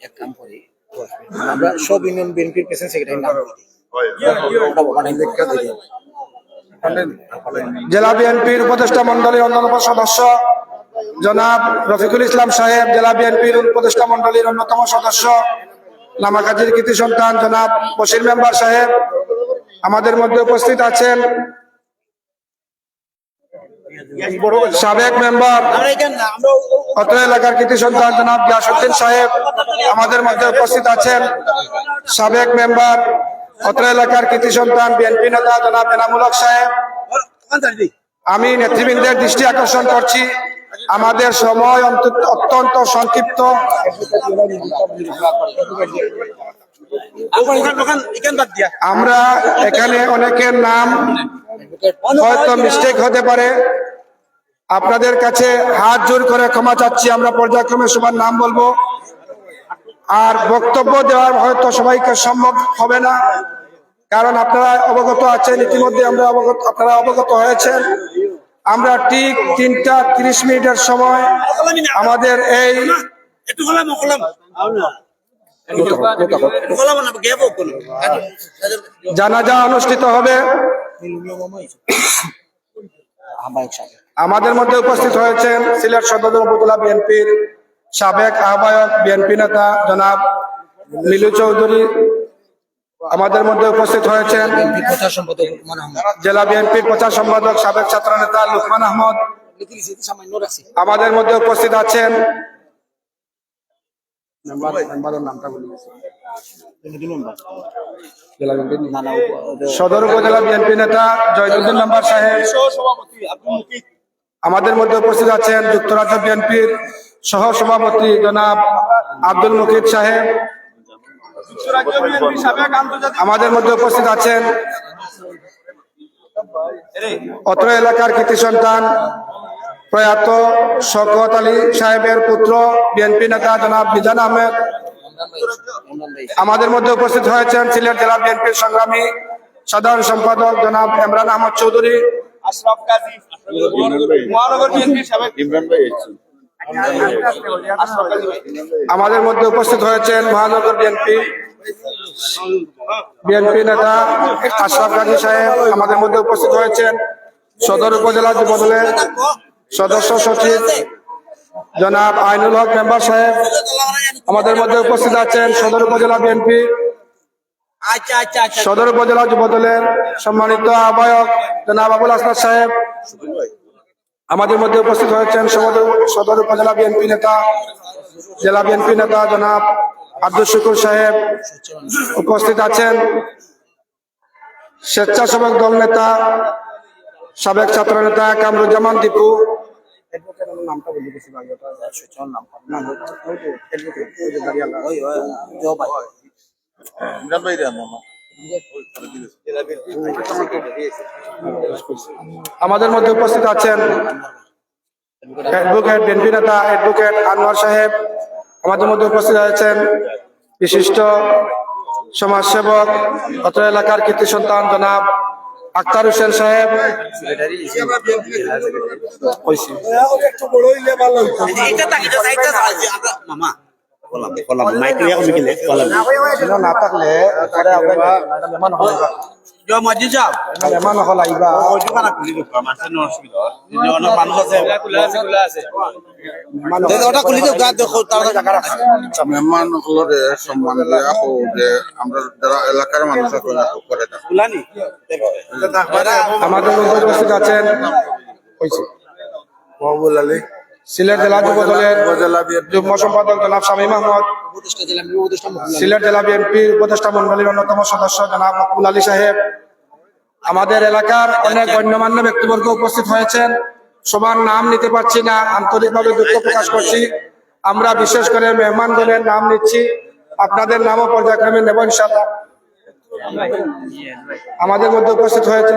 এক কাম করি, আমরা সব ইউনিয়ন বিএনপির প্রেসিডেন্ট সেক্রেটারি নাম জেলা বিএনপির উপদেষ্টা মন্ডলীর অন্যতম সদস্য জনাব রফিকুল ইসলাম সাহেব, জেলা বিএনপির উপদেষ্টা মন্ডলীর অন্যতম সদস্য নামাকাজির কৃতি সন্তান জনাব বশির মেম্বার সাহেব, আমাদের মধ্যে উপস্থিত আছেন সাবেক মেম্বার অত্র এলাকার কৃতি সন্তান জনাব গিয়াসউদ্দিন সাহেব, আমাদের মধ্যে উপস্থিত আছেন সাবেক মেম্বার অত্র এলাকার কৃতি সন্তান বিএনপি নেতা জনাব এনামুল হক সাহেব। আমি নেতৃবৃন্দের দৃষ্টি আকর্ষণ করছি, আমাদের সময় অত্যন্ত সংক্ষিপ্ত। আমরা এখানে অনেকের নাম হয়তো মিস্টেক হতে পারে, আপনাদের কাছে হাত জোর করে ক্ষমা চাচ্ছি। আমরা পর্যায়ক্রমে সবার নাম বলবো, আর বক্তব্য দেওয়ার হয়তো সবাইকে সম্ভব হবে না, কারণ আপনারা অবগত আছেন, ইতিমধ্যে আপনারা অবগত হয়েছেন। আমরা ঠিক 3টা 30 মিনিটের সময় আমাদের এই জানাজা অনুষ্ঠিত হবে। আমাদের মধ্যে উপস্থিত হয়েছেন সিলেট সদর উপজেলা বিএনপির সাবেক আহ্বায়ক বিএনপি নেতা জনাব মিলু চৌধুরী। আমাদের মধ্যে উপস্থিত হয়েছেন জেলা বিএনপির প্রচার সম্পাদক সাবেক ছাত্র নেতা লুকমান আহমদ। আমাদের মধ্যে উপস্থিত আছেন সদর উপজেলা বিএনপি নেতা জয়নুদ্দিন মেম্বার সাহেব। আমাদের মধ্যে উপস্থিত আছেন যুক্তরাজ্য বিএনপির সহ সভাপতি জনাব আব্দুল মুকিত সাহেব। আমাদের মধ্যে উপস্থিত আছেন অত্র এলাকার কৃতি সন্তান প্রয়াত শওকত আলী সাহেবের পুত্র বিএনপি নেতা জনাব মিজান আহমেদ। আমাদের মধ্যে উপস্থিত হয়েছেন সিলেট জেলা বিএনপির সংগ্রামী সাধারণ সম্পাদক জনাব ইমরান আহমদ চৌধুরী। আমাদের মধ্যে উপস্থিত হয়েছেন মহানগর বিএনপি নেতা আশরাফ গাজী সাহেব। আমাদের মধ্যে উপস্থিত হয়েছেন সদর উপজেলা যুবদলের সদস্য সচিব জনাব আইনুল হক মেম্বার সাহেব। আমাদের মধ্যে উপস্থিত আছেন সদর উপজেলা বিএনপি সদর উপজেলা যুবদলের সম্মানিত আহ্বায়ক জনাব আবুল হাসনাত সাহেব। আমাদের মধ্যে উপস্থিত হয়েছেন সদর উপজেলা বিএনপি নেতা জেলা বিএনপি নেতা জনাব আব্দুল শুকুর সাহেব। উপস্থিত আছেন স্বেচ্ছাসেবক দল নেতা সাবেক ছাত্র নেতা কামরুজ্জামান দীপু। আমাদের মধ্যে উপস্থিত আছেন অ্যাডভোকেট বিএনপি নেতা অ্যাডভোকেট আনোয়ার সাহেব। আমাদের মধ্যে উপস্থিত আছেন বিশিষ্ট সমাজসেবক অত্র এলাকার কৃতি সন্তান জনাব আক্তার হোসেন সাহেব। আমাদের মধ্যে উপস্থিত আছেন সিলেট জেলা যুবদলের যুগ্ম সম্পাদক জনাব শামীম আহমদ, সিলেট জেলা বিএনপির উপদেষ্টা মন্ডলীর অন্যতম সদস্য জনাব মকবুল আলী সাহেব। আমাদের এলাকার অনেক গণ্যমান্য ব্যক্তিবর্গ উপস্থিত হয়েছেন, সবার নাম নিতে পারছি না, আন্তরিকভাবে দুঃখ প্রকাশ করছি। আমরা বিশেষ করে মেহমানগণের নাম নিচ্ছি, আপনাদের নামও পর্যায়ক্রমে নেব ইনশাআল্লাহ। আমাদের মধ্যে উপস্থিত হয়েছে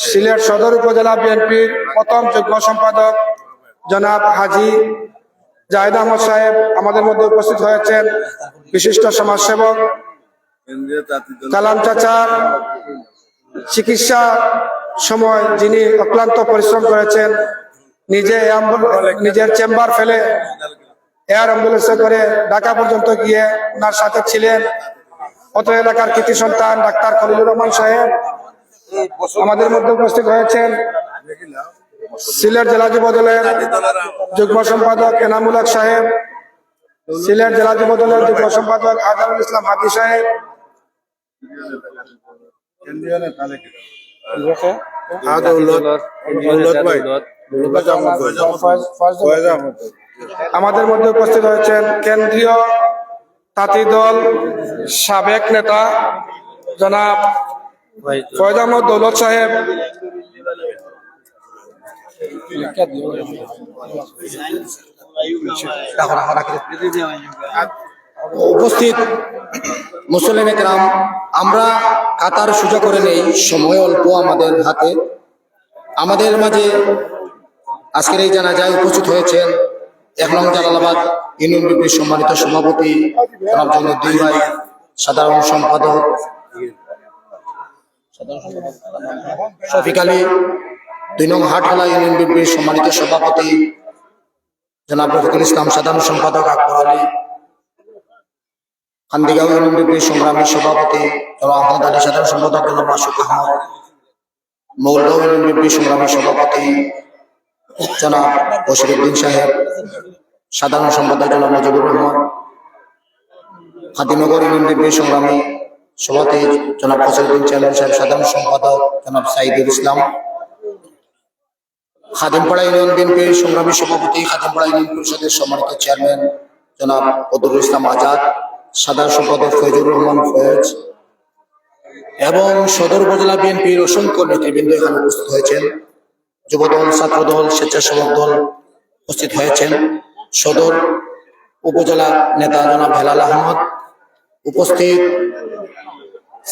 সিলেট সদর উপজেলা বিএনপির প্রথম যুগ্ম সম্পাদক জনাব হাজী জাহিদ আহমদ সাহেব। আমাদের মধ্যে উপস্থিত হয়েছেন বিশিষ্ট সমাজসেবক কালাম চাচার চিকিৎসা সময় যিনি অক্লান্ত পরিশ্রম করেছেন নিজের চেম্বার ফেলে এয়ার অ্যাম্বুলেন্সে করে ঢাকা পর্যন্ত গিয়ে ওনার সাথে ছিলেন অত এলাকার কৃতি সন্তান ডাক্তার খলিলুর রহমান সাহেব। আমাদের মধ্যে উপস্থিত হয়েছেন সিলেট জেলা যুব দলের যুগ্ম সম্পাদক এনামুল হক সাহেব, সিলেট জেলা যুব দলের যুগ্ম সম্পাদক আজহারুল ইসলাম হাদি সাহেব, আমাদের মধ্যে উপস্থিত হয়েছেন কেন্দ্রীয় তাঁতি দল সাবেক নেতা জনাব ফয়েজ আহমদ দৌলত সাহেব, উপস্থিত মুসলিম একরাম, আমরা কাতার সোজা করে নেই, সময় অল্প আমাদের হাতে। আমাদের মাঝে আজকের এই জানাজায় উপস্থিত হয়েছেন ১ নং জালালাবাদ ইউনিয়ন বিএনপির সম্মানিত সভাপতি জনাব জৈনুদ্দিন ভাই, সাধারণ সম্পাদক শফিক আলী, ২ নং হাটখোলা ইউনিয়ন বিএনপির সম্মানিত সভাপতি জনাব রফিকুল ইসলাম, সাধারণ সম্পাদক আকবর আলী, কান্দিগাঁও ইউনিয়ন বিএনপির সংগ্রামী সভাপতি জনাব আহমদ আলী, সাধারণ সম্পাদক জনাব মাসুক আহমদ, মৌলগাঁও ইউনিয়ন বিএনপির সংগ্রামী সভাপতি জনাব বশিরউদ্দিন সাহেব, সাধারণ সম্পাদক জনাব মুজিবুর রহমান, হাতিনগর ইউনিয়ন বিএনপির সংগ্রামী সভাপতি জনাব ফসলউদ্দিন চেয়ারম্যান সাহেব, সাধারণ সম্পাদক জনাব সাইদুল ইসলাম, খাদিমপাড়া ইউনিয়ন বিএনপির সংগ্রামী সভাপতি খাদিমপাড়া ইউনিয়ন পরিষদের সম্মানিত চেয়ারম্যান জনাব বদরুল ইসলাম আজাদ, সাধারণ সম্পাদক ফয়জুর রহমান ফয়েজ এবং সদর উপজেলা বিএনপির অসংখ্য নেতৃবৃন্দ এখানে উপস্থিত হয়েছেন। যুবদল, ছাত্রদল, স্বেচ্ছাসেবক দল উপস্থিত হয়েছেন। সদর উপজেলা নেতা জনাব হেলাল আহমদ উপস্থিত,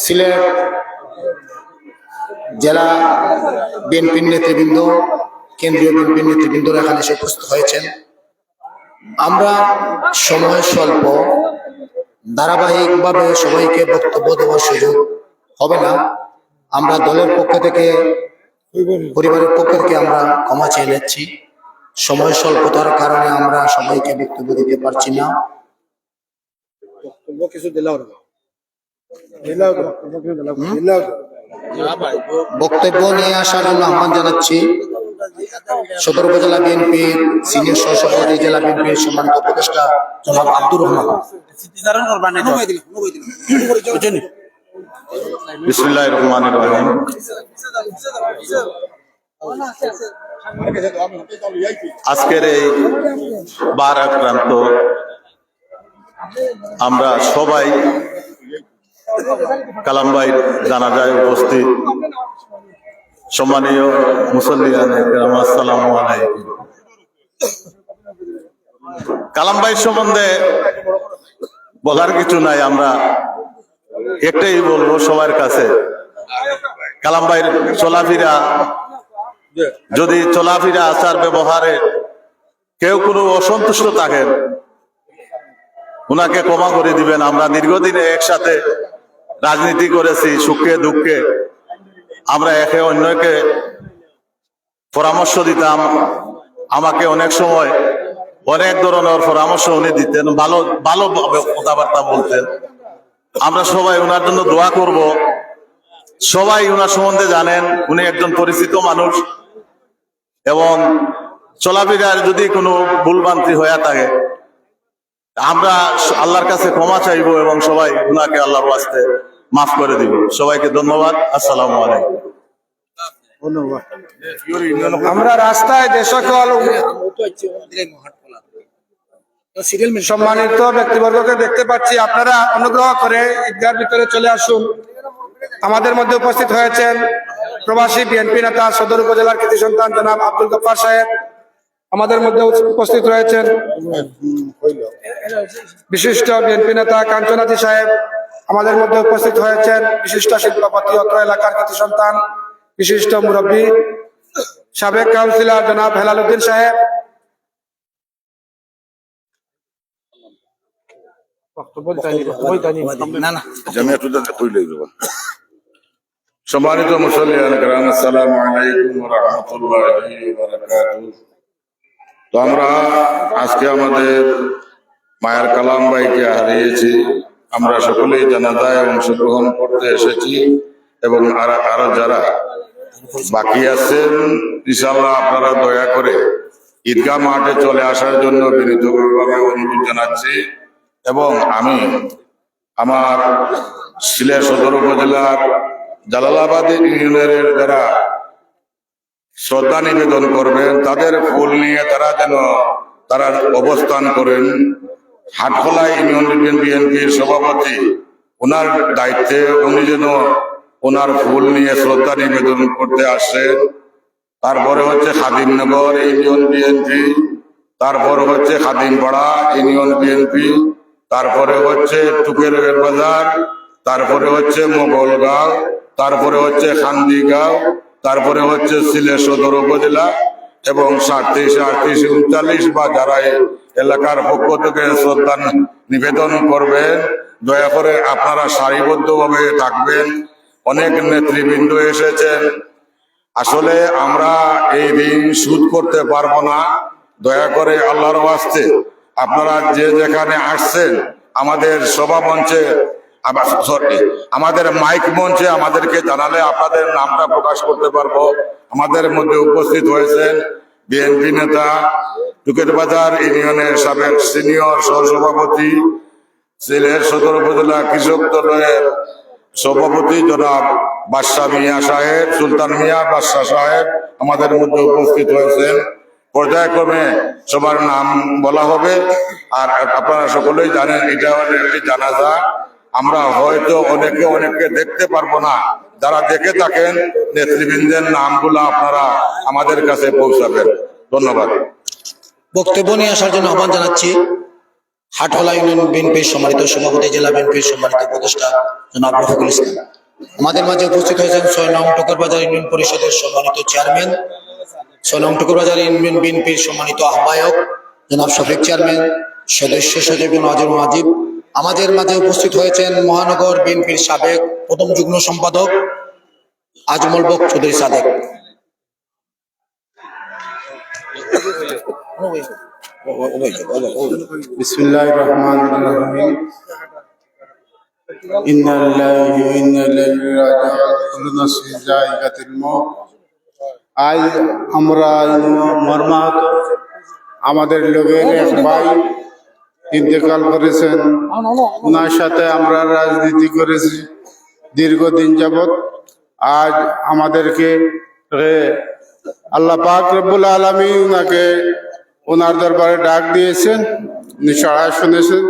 সিলেট জেলা বিএনপির নেতৃবৃন্দ, কেন্দ্রীয় বিএনপির নেতৃবৃন্দরা এখানে এসে উপস্থিত হয়েছেন। আমরা সময় স্বল্প, ধারাবাহিকভাবে সবাইকে বক্তব্য দেওয়ার সুযোগ হবে না। আমরা দলের পক্ষ থেকে, পরিবারের পক্ষ থেকে আমরা ক্ষমা চেয়ে নিচ্ছি। সময় স্বল্পতার কারণে আমরা সবাইকে বক্তব্য দিতে পারছি না। বক্তব্য নিয়ে আসার জন্য আহ্বান জানাচ্ছি সদর উপজেলা বিএনপির সিনিয়র সহসভাপতি, জেলা বিএনপির সম্মানিত উপদেষ্টা জনাব আব্দুর রহমান। বিসমিল্লাহির রহমানির রহিম। আজকের এই বার আক্রান্ত আমরা সবাই কালামবাইর জানাজায় উপস্থিত। সম্মানীয় মুসল্লিয়ান ইকরাম, আসসালামু আলাইকুম। কালামবাই সম্বন্ধে বলার কিছু নাই, আমরা একটাই বলবো সবার কাছে, কালামবাইর চলাফেরা, যদি চলাফেরা আচার ব্যবহারে কেউ কোনো অসন্তুষ্ট থাকেন, উনাকে ক্ষমা করে দিবেন। আমরা দীর্ঘদিনে একসাথে রাজনীতি করেছি, সুখে দুঃখে আমরা একে অন্যকে পরামর্শ দিতাম। আমাকে অনেক সময় অনেক ধরনের পরামর্শ উনি দিতেন, ভালো ভালো কথাবার্তা বলতেন। আমরা সবাই ওনার জন্য দোয়া করব। সবাই ওনার সম্বন্ধে জানেন, উনি একজন পরিচিত মানুষ এবং চলাফেরার যদি কোনো ভুলভ্রান্তি হয়ে থাকে আমরা আল্লাহর কাছে ক্ষমা চাইবো এবং সবাই ওনাকে আল্লাহর ওয়াস্তে মাফ করে দিব। সবাইকে ধন্যবাদ। আসসালামু আলাইকুম। আমরা রাস্তায় যে সকল সম্মানিত ব্যক্তিবর্গকে দেখতে পাচ্ছি, আপনারা অনুগ্রহ করে ঈদগাহর ভিতরে চলে আসুন। আমাদের মধ্যে উপস্থিত হয়েছেন প্রবাসী বিএনপি নেতা, সদর উপজেলার কৃতি সন্তান জনাব আব্দুল গফফার সাহেব। আমাদের মধ্যে উপস্থিত রয়েছেন বিশিষ্ট বিএনপি নেতা কাঞ্চনাথী সাহেব। আমাদের মধ্যে উপস্থিত হয়েছেন বিশিষ্ট শিল্পপতি, অত্র এলাকার কৃতি সন্তান, বিশিষ্ট মুরব্বী, সাবেক কাউন্সিলর জনাব হেলাল উদ্দিন সাহেব। সম্মানিত মুসল্লিয়ান কিরাম, আসসালামু আলাইকুম ওয়া রাহমাতুল্লাহি ওয়া বারাকাতুহু। তো আমরা আজকে আমাদের মায়ের কালাম ভাইকে হারিয়েছি। আমরা সকলেই জানাজায় অংশগ্রহণ করতে এসেছি এবং আরো যারা বাকি আছেন ইনশাআল্লাহ আপনারা দয়া করে ঈদগাহ মাঠে চলে আসার জন্য বিনীতভাবে অনুরোধ জানাচ্ছি। এবং আমি আমার সিলেট সদর উপজেলার জালালাবাদ ইউনিয়নের যারা শ্রদ্ধা নিবেদন করবেন তাদের ফুল নিয়ে তারা অবস্থান করেন। হাটখোলা ইউনিয়ন বিএনপির সভাপতি ওনার দায়িত্বে উনি যেন ওনার ফুল নিয়ে শ্রদ্ধা নিবেদন করতে আসেন। তারপরে হচ্ছে খাদিমনগর ইউনিয়ন বিএনপি, তারপর হচ্ছে খাদিমপাড়া ইউনিয়ন বিএনপি, তারপরে হচ্ছে টুকের বাজার, তারপরে হচ্ছে মোগলগাঁও, তারপরে হচ্ছে খান্দিগাঁও, তারপরে হচ্ছে সিলেট সদর উপজেলা এবং 37, 38, 39 বা যারা এই এলাকার পক্ষ থেকে শ্রদ্ধা নিবেদন করবেন দয়া করে আপনারা সারিবদ্ধভাবে থাকবেন। অনেক নেতৃবৃন্দ এসেছেন। আসলে আমরা এই দিন শুট করতে পারবো না। দয়া করে আল্লাহর ওয়াস্তে আপনারা যে যেখানে আসছেন আমাদের সভা মঞ্চে আমাদের মাইক মঞ্চে আমাদেরকে জানালে আপনাদের নামটা প্রকাশ করতে পারবো। আমাদের মধ্যে উপস্থিত হয়েছেন বিএনপি নেতা, টুকের বাজার ইউনিয়নের সাবেক সিনিয়র সহসভাপতি, সিলেট সদর উপজেলা কৃষক দলের সভাপতি জনাব বাদশাহ মিয়া সাহেব, সুলতান মিয়া বাদশাহ সাহেব আমাদের মধ্যে উপস্থিত হয়েছেন। পর্যায়ক্রমে সবার নাম বলা হবে। আর আপনারা সকলেই জানেন এটা একটি জানাজা। আমরা হয়তো অনেকে দেখতে পারবো না। যারা দেখে থাকেন নেতৃবৃন্দের নামগুলো আপনারা আমাদের কাছে পৌঁছাবেন। ধন্যবাদ। বক্তব্য নিয়ে আসার জন্য আহ্বান জানাচ্ছি হাটখোলা ইউনিয়ন বিএনপির সম্মানিত সভাপতি, জেলা বিএনপির সম্মানিত উপদেষ্টা জনাব রফিকুল ইসলাম। আমাদের মাঝে উপস্থিত হয়েছেন 6 নং টুকুরবাজার ইউনিয়ন পরিষদের সম্মানিত চেয়ারম্যান, 6 নং টুকুরবাজার ইউনিয়ন বিএনপির সম্মানিত আহ্বায়ক জনাব শফিক চেয়ারম্যান, সদস্য সচিব নওয়াজুল মাজিদ। আমাদের মাঝে উপস্থিত হয়েছেন মহানগর বিএনপির সাবেক প্রথম যুগ্ম সম্পাদক আজমল বক চৌধুরী সাদেক। বিসমিল্লাহির রহমানির রহিম। ইন্না লিল্লাহি ওয়া ইন্না ইলাইহি রাজিউন। কুল্লু নাফসিন যায়িকাতুল মউত। আজ আমরা মর্মাহত আমাদের লোকের এক ভাই ইন্তেকাল করেছেন। ওনার সাথে আমরা রাজনীতি করেছি দীর্ঘদিন যাবত। আজ আমাদেরকে আল্লাহ পাক রব্বুল আলামিন ওনাকে ওনার দরবারে ডাক দিয়েছেন, উনি সাড়া শুনেছেন।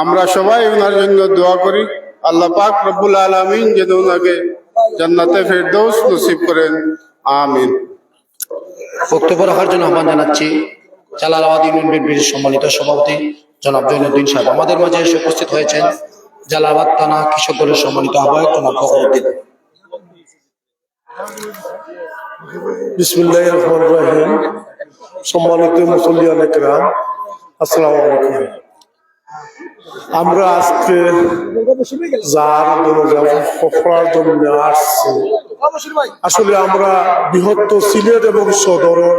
আমরা সবাই ওনার জন্য দোয়া করি আল্লাহ পাক রব্বুল আলামিন যেন ওনাকে জান্নাতে ফেরদৌস নসিব করেন, আমিন। বক্তব্য রাখার জন্য আহ্বান জানাচ্ছি জালালাবাদ ইউনিয়ন বিএনপির সম্মানিত সভাপতি জনাব জৈনুদ্দিন সাহেব। আমাদের মাঝে এসে উপস্থিত হয়েছেন জালালাবাদ থানা কৃষক দলের সম্মানিত আহ্বায়ক জনাব ফখরুদ্দিন। বিসমিল্লাহির রহমানির রহিম। সম্মানিত মুসল্লিয়ান ইকরাম, আসসালামু আলাইকুম। আমরা আজকে যার পড়ার জন্য আসছি, আসলে আমরা বৃহত্তর সিলেট এবং সদরের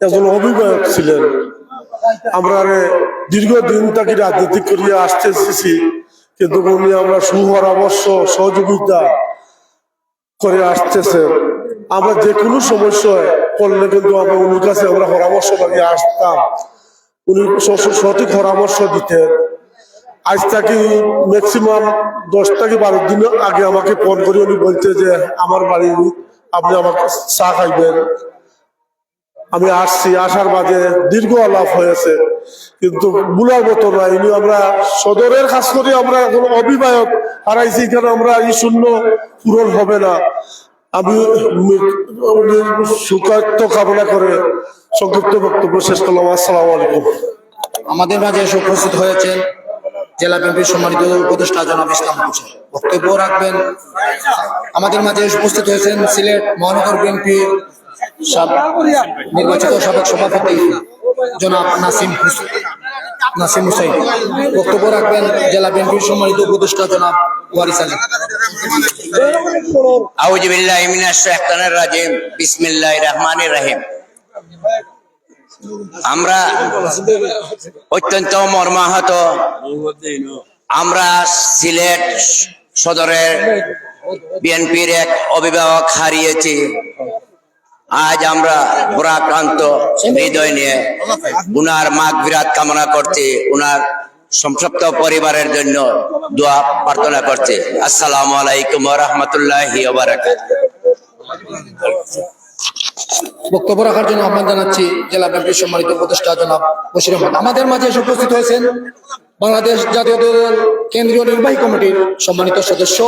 একজন অভিভাবক ছিলেন। আমরা দীর্ঘদিন তাকে রাজনীতি করিয়ে আসতেছি, কিন্তু উনি আমরা সুপরামর্শ সহযোগিতা করে আসতেছে। আমরা যে কোনো সমস্যায় করলে কিন্তু আমরা উনির কাছে আমরা পরামর্শ লাগিয়ে আসতাম, উনি সঠিক পরামর্শ দিতেন। আজ থেকে ম্যাক্সিমাম 10 থেকে 12 দিন আগে আমাকে ফোন করে উনি বলতে যে আমার বাড়ি আপনি আমাকে চা খাইবেন। আমি আসছি, আসার মাঝে দীর্ঘ আলাপ হয়েছে, কিন্তু বুলার মতো নয়। ইনি আমরা সদরের কাজ করি, আমরা এখন অভিভাবক হারাইছি, কারণ আমরা এই শূন্য পূরণ হবে না। আমি সুখার্থ কামনা করে সংক্ষিপ্ত বক্তব্য শেষ করলাম। আসসালামু আলাইকুম। আমাদের মাঝে এসে উপস্থিত হয়েছেন জেলা বিএনপির সম্মানিত উপদেষ্টা জনাব ইসলাম হোসেন। বক্তব্য রাখবেন। আমাদের মাঝে এসে উপস্থিত হয়েছেন সিলেট মহানগর বিএনপির নির্বাচিত সাবেক সভাপতি জনাব নাসিম হুসাইন। বক্তব্য রাখবেন জেলা বিএনপির সম্মানিত উপদেষ্টা জনাব ওয়ারিস আলী। আউযু বিল্লাহি মিনাশ শাইতানির রাজিম। বিসমিল্লাহির রহমানির রহিম। আমরা অত্যন্ত মর্মাহত। আমরা সিলেট সদরের বিএনপির এক অভিভাবক হারিয়েছি। আজ আমরা পুরাক্রান্ত হৃদয় নিয়ে উনার মাগফিরাত কামনা করছি, উনার সংসপ্ত পরিবারের জন্য দোয়া প্রার্থনা করছি। আসসালামু আলাইকুম ওয়া রাহমাতুল্লাহি ওয়া বারাকাতুহু। বক্তব্য রাখার জন্য আহ্বান জানাচ্ছি জেলা বিএনপির সম্মানিত উপদেষ্টা জনাব বশির আহমদ। আমাদের মাঝে এসে উপস্থিত হয়েছেন বাংলাদেশ জাতীয় দল কেন্দ্রীয় নির্বাহী কমিটির সম্মানিত সদস্য,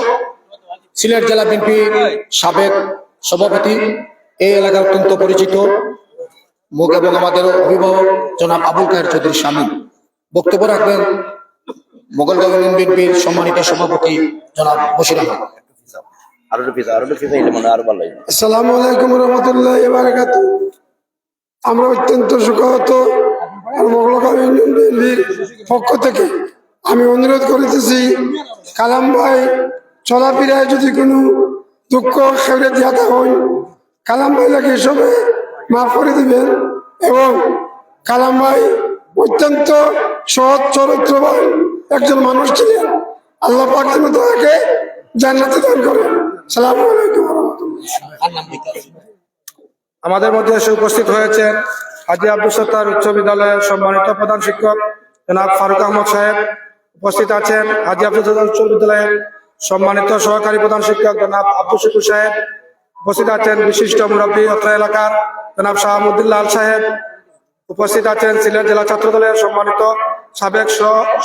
সিলেট জেলা বিএনপির সাবেক সভাপতি, এই এলাকার অত্যন্ত পরিচিত মুখ এবং আমাদের অভিভাবক জনাব আবুল কায়ের চৌধুরী স্বামী। বক্তব্য রাখবেন মোগলগাঁও ইউনিয়ন বিএনপির সম্মানিত সভাপতি জনাব বশির আহমদ। আসসালামু আলাইকুম রহমতুল্লাহ বারাকাত। আমরা অত্যন্ত সুখাহত আর মোগলগাঁও ইউনিয়ন বিএনপির পক্ষ থেকে আমি অনুরোধ করিতেছি, কালাম ভাই চলাফেরায় যদি কোনো দুঃখ খেলে দিয়া থাকেন, কালাম ভাই লাগে সবে মাফ করে দিবেন। এবং কালাম ভাই অত্যন্ত সৎ চরিত্রবান একজন মানুষ ছিলেন। আল্লাহ পাক যেন তাকে জান্নাতে দান করেন। আসসালামু আলাইকুম ওয়া রাহমাতুল্লাহ। আমাদের মধ্যে এসে উপস্থিত হয়েছেন হাজী আব্দুল সত্তার উচ্চ বিদ্যালয়ের সম্মানিত প্রধান শিক্ষক জনাব ফারুক আহমদ সাহেব। উপস্থিত আছেন হাজী আব্দুল সত্তার উচ্চ বিদ্যালয়ের সম্মানিত সহকারী প্রধান শিক্ষক জনাব আব্দুল শুকুর সাহেব। উপস্থিত আছেন বিশিষ্ট মুরব্বী অত্র এলাকার জনাব শাহাবুদ্দিল্লাহ আল সাহেব। উপস্থিত আছেন সিলেট জেলা ছাত্র দলের সম্মানিত সাবেক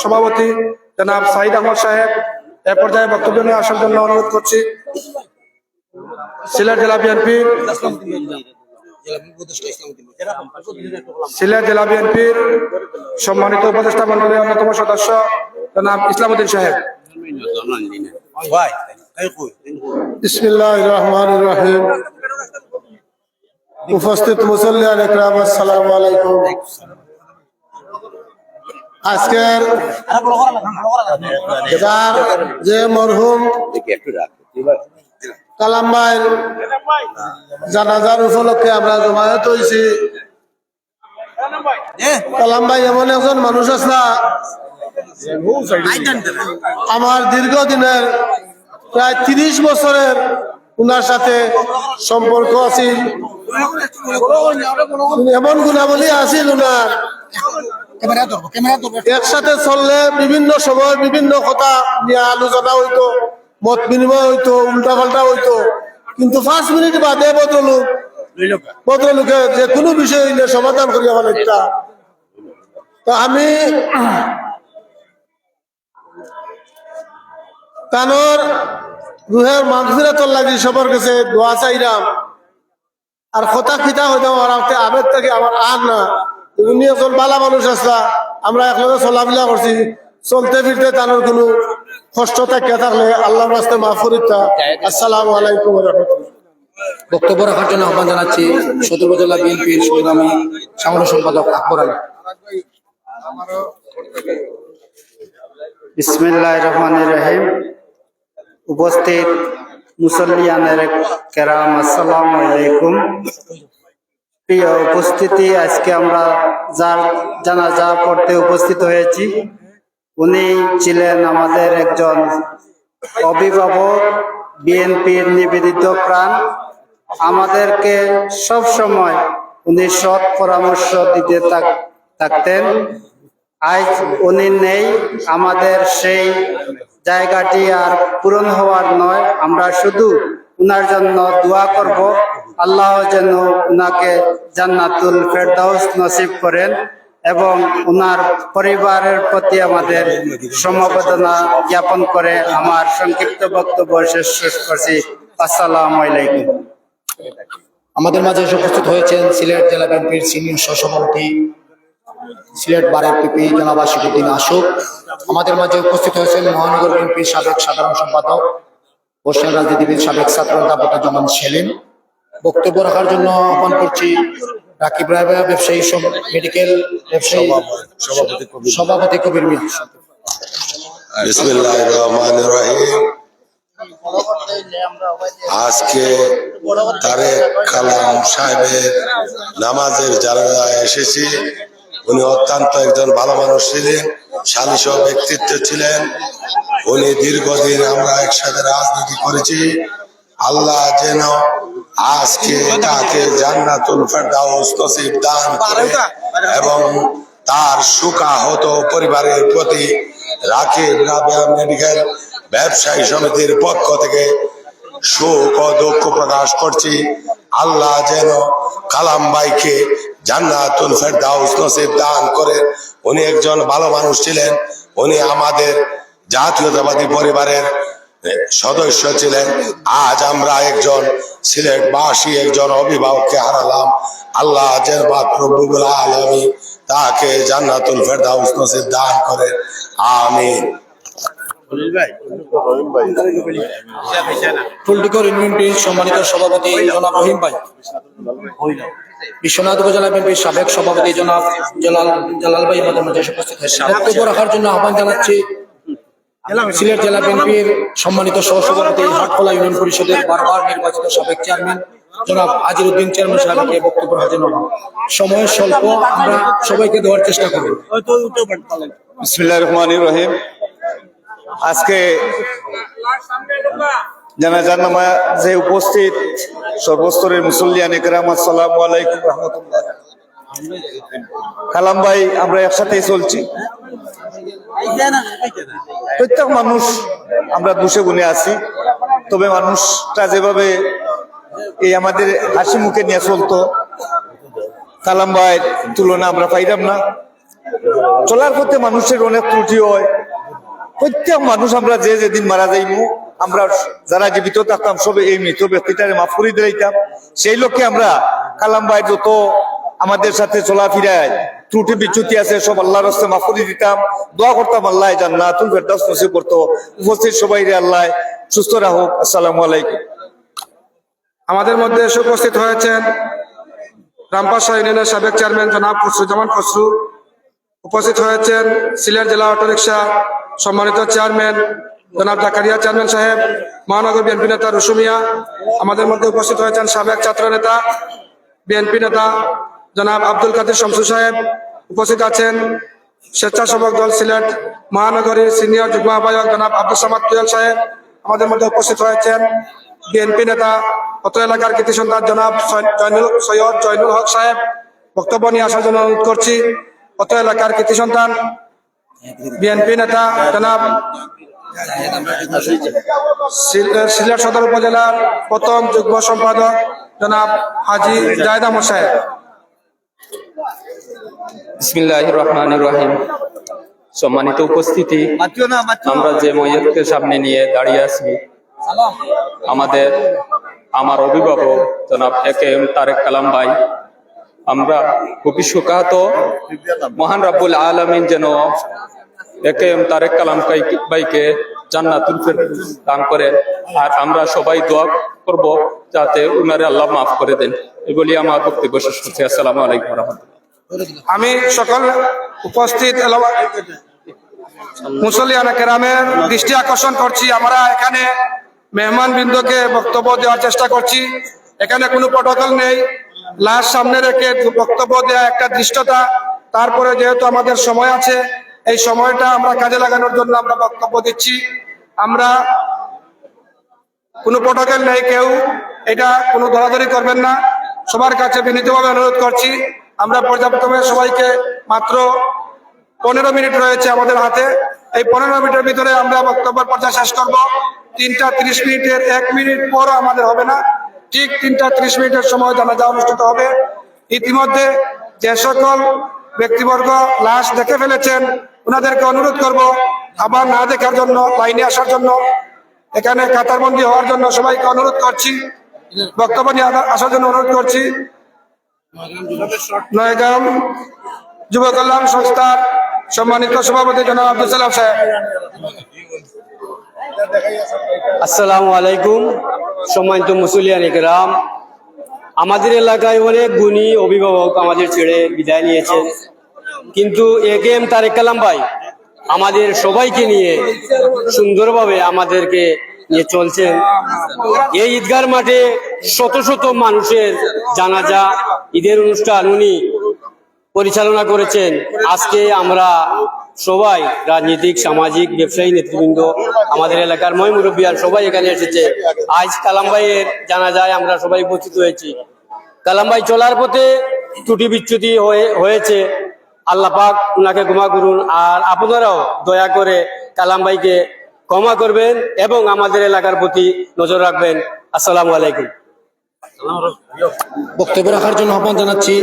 সভাপতি জনাব সাইদ আহমদ সাহেব। এ পর্যায়ে বক্তব্য নিয়ে আসার জন্য অনুরোধ করছি সিলেট জেলা বিএনপির সম্মানিত উপদেষ্টা মন্ডলীর অন্যতম সদস্য জনাব ইসলামউদ্দিন সাহেব। বিসমিল্লাহির রহমানির রহিম। উপস্থিত মুসল্লিয়ান ইকরাম, আসসালামু আলাইকুম। আজকের যে মরহুম কালাম ভাইয়ের জানাজার উপলক্ষে আমরা জমায়েত হয়েছি। কালাম ভাই এমন একজন মানুষ আছে, আমার দীর্ঘদিনের প্রায় 30 বছরের উনার সাথে সম্পর্ক আছে। এমন গুণাবলী আছিল উনার, একসাথে চললে বিভিন্ন সময় বিভিন্ন কথা নিয়ে আলোচনা হইতো, মত বিনিময় হইতো, উল্টা পাল্টা হইতো, কিন্তু 5 মিনিট বাদে ভদ্রলোকে যে কোনো বিষয় নিয়ে সমাধান করিয়া বলে। তো আমি তানোর রুহের মাগফিরাতর লাগি সবার কাছে দোয়া চাইলাম। আর কথা খিতা হইতে আবেগ থেকে আমার আর না, উনি একজন বালা মানুষ আসলা, আমরা একলগে চলাফেরা করছি, চলতে ফিরতে তানোর কোনো কষ্ট থাকে থাকলে আল্লাহর রাস্তায় মাফ করিতা। আসসালামু আলাইকুম ওয়া রাহমাতুল্লাহ। বক্তব্য রাখার জন্য আহ্বান জানাচ্ছি সদর উপজেলা বিএনপির সংগ্রামী সাধারণ সম্পাদক আকবর আলী। বিসমিল্লাহির রহমানির রহিম। উপস্থিত মুসল্লিয়ানের কেরাম, আসসালামু আলাইকুম। প্রিয় উপস্থিতি, আজকে আমরা যার জানাজা পড়তে উপস্থিত হয়েছি, উনি ছিলেন আমাদের একজন অভিভাবক, বিএনপির নিবেদিত প্রাণ। আমাদেরকে সব সময় উনি সৎ পরামর্শ দিতে থাকতেন। আজ উনি নেই, আমাদের সেই জায়গাটি আর পূরণ হওয়ার নয়। আমরা শুধু উনার জন্য দোয়া করব, আল্লাহ যেন উনাকে জান্নাতুল ফেরদাউস নসিব করেন এবং উনার পরিবারের প্রতি আমাদের সমবেদনা জ্ঞাপন করে আমার সংক্ষিপ্ত বক্তব্য শেষ করছি। আসসালামু আলাইকুম। আমাদের মাঝে এসে উপস্থিত হয়েছেন সিলেট জেলা বিএনপির সিনিয়র সহসভাপতি, সিলেট বারের পিপি জনাব আশিকুদ্দিন আশুক। আমাদের মাঝে উপস্থিত হয়েছেন মহানগর বিএনপির সাবেক সাধারণ সম্পাদক, বর্ষিয়ান রাজনীতিবিদ, সাবেক ছাত্র নেতা বদরুজ্জামান সেলিম। বক্তব্য রাখার জন্য আহ্বান করছি রাকিব রায় ব্যবসায়ী মেডিকেল ব্যবসায়ী সভাপতি কবির মিয়া। বিসমিল্লাহির রহমানির রহিম। আজকে তারেক কালাম সাহেবের নামাজের জানাজায় এসেছি। উনি অত্যন্ত একজন ভালো মানুষ ছিলেন, শালীস ব্যক্তিত্ব ছিলেন। উনি দীর্ঘদিন আমরা একসাথে রাজনীতি করেছি। আল্লাহ যেন আজকে তাকে জান্নাতুল ফেরদাউস নসিব দান করে এবং তার শোকাহত পরিবারের প্রতি রাকিব রাবেয়া মেডিকেল ব্যবসায়ী সমিতির পক্ষ থেকে শোক ও দুঃখ প্রকাশ করছি। আল্লাহ যেন কালাম ভাইকে জান্নাতুল ফেরদাউস নসিব দান করে। উনি একজন ভালো মানুষ ছিলেন। উনি আমাদের জাতীয়তাবাদী পরিবারের সদস্য ছিলেন। আজ আমরা একজন সিলেটবাসী একজন অভিভাবককে হারালাম। আল্লাহ যেন পাক রব্বুল আলামিন তাকে জান্নাতুল ফেরদাউস নসিব দান করে, আমিন। ফুলটিকর ইউনিয়ন সম্মানিত সভাপতি জনাব রহিম ভাই, বিশ্বনাথ উপজেলা বিএনপির সাবেক সভাপতি জনাব জালাল ভাই আমাদের মাঝে উপস্থিত হয়েছে। বক্তব্য রাখার জন্য আহ্বান জানাচ্ছি সিলেট জেলা বিএনপির সম্মানিত সহসভাপতি হাটখোলা ইউনিয়ন পরিষদের বারবার নির্বাচিত সাবেক চেয়ারম্যান জনাব আজির উদ্দিন চেয়ারম্যান সাহেবকে বক্তব্য রাখার জন্য। সময় স্বল্প, আমরা সবাইকে দেওয়ার চেষ্টা করব। বিসমিল্লাহির রহমানির রহিম। আজকে জানাজার নামাজে উপস্থিত সর্বস্তরের মুসল্লিয়ান ইকরাম, আসসালামু আলাইকুম রহমতুল্লাহ। কালাম ভাই, আমরা একসাথেই চলছি। প্রত্যেক মানুষ আমরা বসে গুনে আছি, তবে মানুষটা যেভাবে এই আমাদের হাসি মুখে নিয়ে চলতো, কালাম ভাইয়ের তুলনা আমরা পাইলাম না। চলার পথে মানুষের অনেক ত্রুটি হয়। প্রত্যেক মানুষ আমরা যে যেদিন মারা যাইব, আমরা যারা জীবিত থাকতাম সবে এই মৃত ব্যক্তিটারে মাফ করে দিলাইতাম। সেই লক্ষ্যে আমরা কালাম ভাই যত আমাদের সাথে চলাফেরায় ত্রুটি বিচ্যুতি আছে সব আল্লাহর রাস্তায় মাফ করে দিতাম, দোয়া করতাম আল্লাহ জান্নাতুল ফেরদাউস নসিব করতো। উপস্থিত সবাই আল্লাহ সুস্থ রাখুক। আসসালামু আলাইকুম। আমাদের মধ্যে এসে উপস্থিত হয়েছেন রামপাশা ইউনিয়নের সাবেক চেয়ারম্যান জনাব খসরুজ্জামান খসরু, উপস্থিত হয়েছেন সিলেট জেলা অটোরিকশা সম্মানিত চেয়ারম্যান জনাব জাকারিয়া চেয়ারম্যান সাহেব, মহানগর বিএনপি নেতা রুসুমিয়া। আমাদের মধ্যে উপস্থিত হয়েছেন সাবেক ছাত্র নেতা বিএনপি নেতা জনাব আব্দুল কাদের শমসু সাহেব। উপস্থিত আছেন স্বেচ্ছাসেবক দল সিলেট মহানগরীর সিনিয়র যুগ্ম আহ্বায়ক জনাব আব্দুল সামাদ তুয়াল সাহেব। আমাদের মধ্যে উপস্থিত হয়েছেন বিএনপি নেতা অত এলাকার কৃতি সন্তান জনাব সৈয়দ জয়নুল হক সাহেব। বক্তব্য নিয়ে আসার জন্য অনুরোধ করছি অত এলাকার কৃতি সন্তান বিএনপি নেতা জনাব সিলেট সদর উপজেলার প্রথম যুগ্ম সম্পাদক জনাব হাজি জায়েদ আহমদ সাহেব। বিসমিল্লাহির রহমানির রহিম। সম্মানিত উপস্থিতি, আমরা যে মসজিদকে সামনে নিয়ে দাঁড়িয়ে আছি, আমার অভিভাবক জনাব একেএম তারেক কালাম ভাই। আমরা খুবই শোকাহত। মহান রাব্বুল আলামিন যেন একেএম তারেক কালাম ভাইকে জান্নাতুল ফেরদাউস দান করেন, আর আমরা সবাই দোয়া করব যাতে উনারে আল্লাহ মাফ করে দেন। এগুলি আমার বক্তব্য শেষ করছি। আসসালামু আলাইকুম ওয়া রাহমাতুল্লাহ। আমি সকল উপস্থিত মুসল্লিয়ান কেরামের দৃষ্টি আকর্ষণ করছি, আমরা এখানে মেহমান বৃন্দকে বক্তব্য দেওয়ার চেষ্টা করছি। এখানে কোনো প্রটোকল নেই, লাশ সামনে রেখে বক্তব্য দেওয়া একটা দৃষ্টতা। তারপরে যেহেতু আমাদের সময় আছে, এই সময়টা আমরা কাজে লাগানোর জন্য আমরা বক্তব্য দিচ্ছি। আমরা কোনো প্রটোকল নেই, কেউ এটা কোনো দরাদরি করবেন না। সবার কাছে বিনীতভাবে অনুরোধ করছি, আমরা পর্যাপ্তভাবে সবাইকে মাত্র 15 মিনিট রয়েছে আমাদের হাতে। এই 15 মিনিটের ভিতরে আমরা বক্তব্যের পর্যায়ে শেষ করব। 3টা 30 মিনিটের 1 মিনিট পরও আমাদের হবে না, ঠিক 3টা 30 মিনিটের সময় জানাজা অনুষ্ঠিত হবে। ইতিমধ্যে যে সকল ব্যক্তিবর্গ লাশ দেখে ফেলেছেন ওনাদেরকে অনুরোধ করব আবার না দেখার জন্য, লাইনে আসার জন্য, এখানে কাতারবন্দি হওয়ার জন্য সবাইকে অনুরোধ করছি। বক্তব্য নিয়ে আসার জন্য অনুরোধ করছি। নয়গ্রাম যুব কল্যাণ সংস্থার সম্মানিত সভাপতি জনাব আব্দুল সালাম সাহেব। আসসালামু আলাইকুম। সম্মানিত মুসল্লিয়ান ইকরাম, আমাদের এলাকায় অনেক গুণী অভিভাবক আমাদের ছেড়ে বিদায় নিয়েছেন, কিন্তু একেএম তারেক কালাম ভাই আমাদের সবাইকে নিয়ে সুন্দরভাবে আমাদেরকে নিয়ে চলছেন। এই ঈদগার মাঠে শত শত মানুষের জানাজা ঈদের অনুষ্ঠান উনি পরিচালনা করেছেন। আজকে আমরা সবাই রাজনৈতিক, সামাজিক, ব্যবসায়ী নেতৃবৃন্দ, আমাদের এলাকার ময় মুরব্বিয়ান সবাই এখানে এসেছে। আজ কালাম ভাইয়ের জানাজায় আমরা সবাই উপস্থিত হয়েছি। কালাম ভাই চলার পথে ত্রুটি বিচ্যুতি হয়েছে, আল্লাহ পাক উনাকে ক্ষমা করুন। আর আপনারাও দয়া করে কালাম ভাইকে ক্ষমা করবেন এবং আমাদের এলাকার প্রতি নজর রাখবেন। আসসালামু আলাইকুম। বক্তব্য রাখার জন্য আহ্বান জানাচ্ছি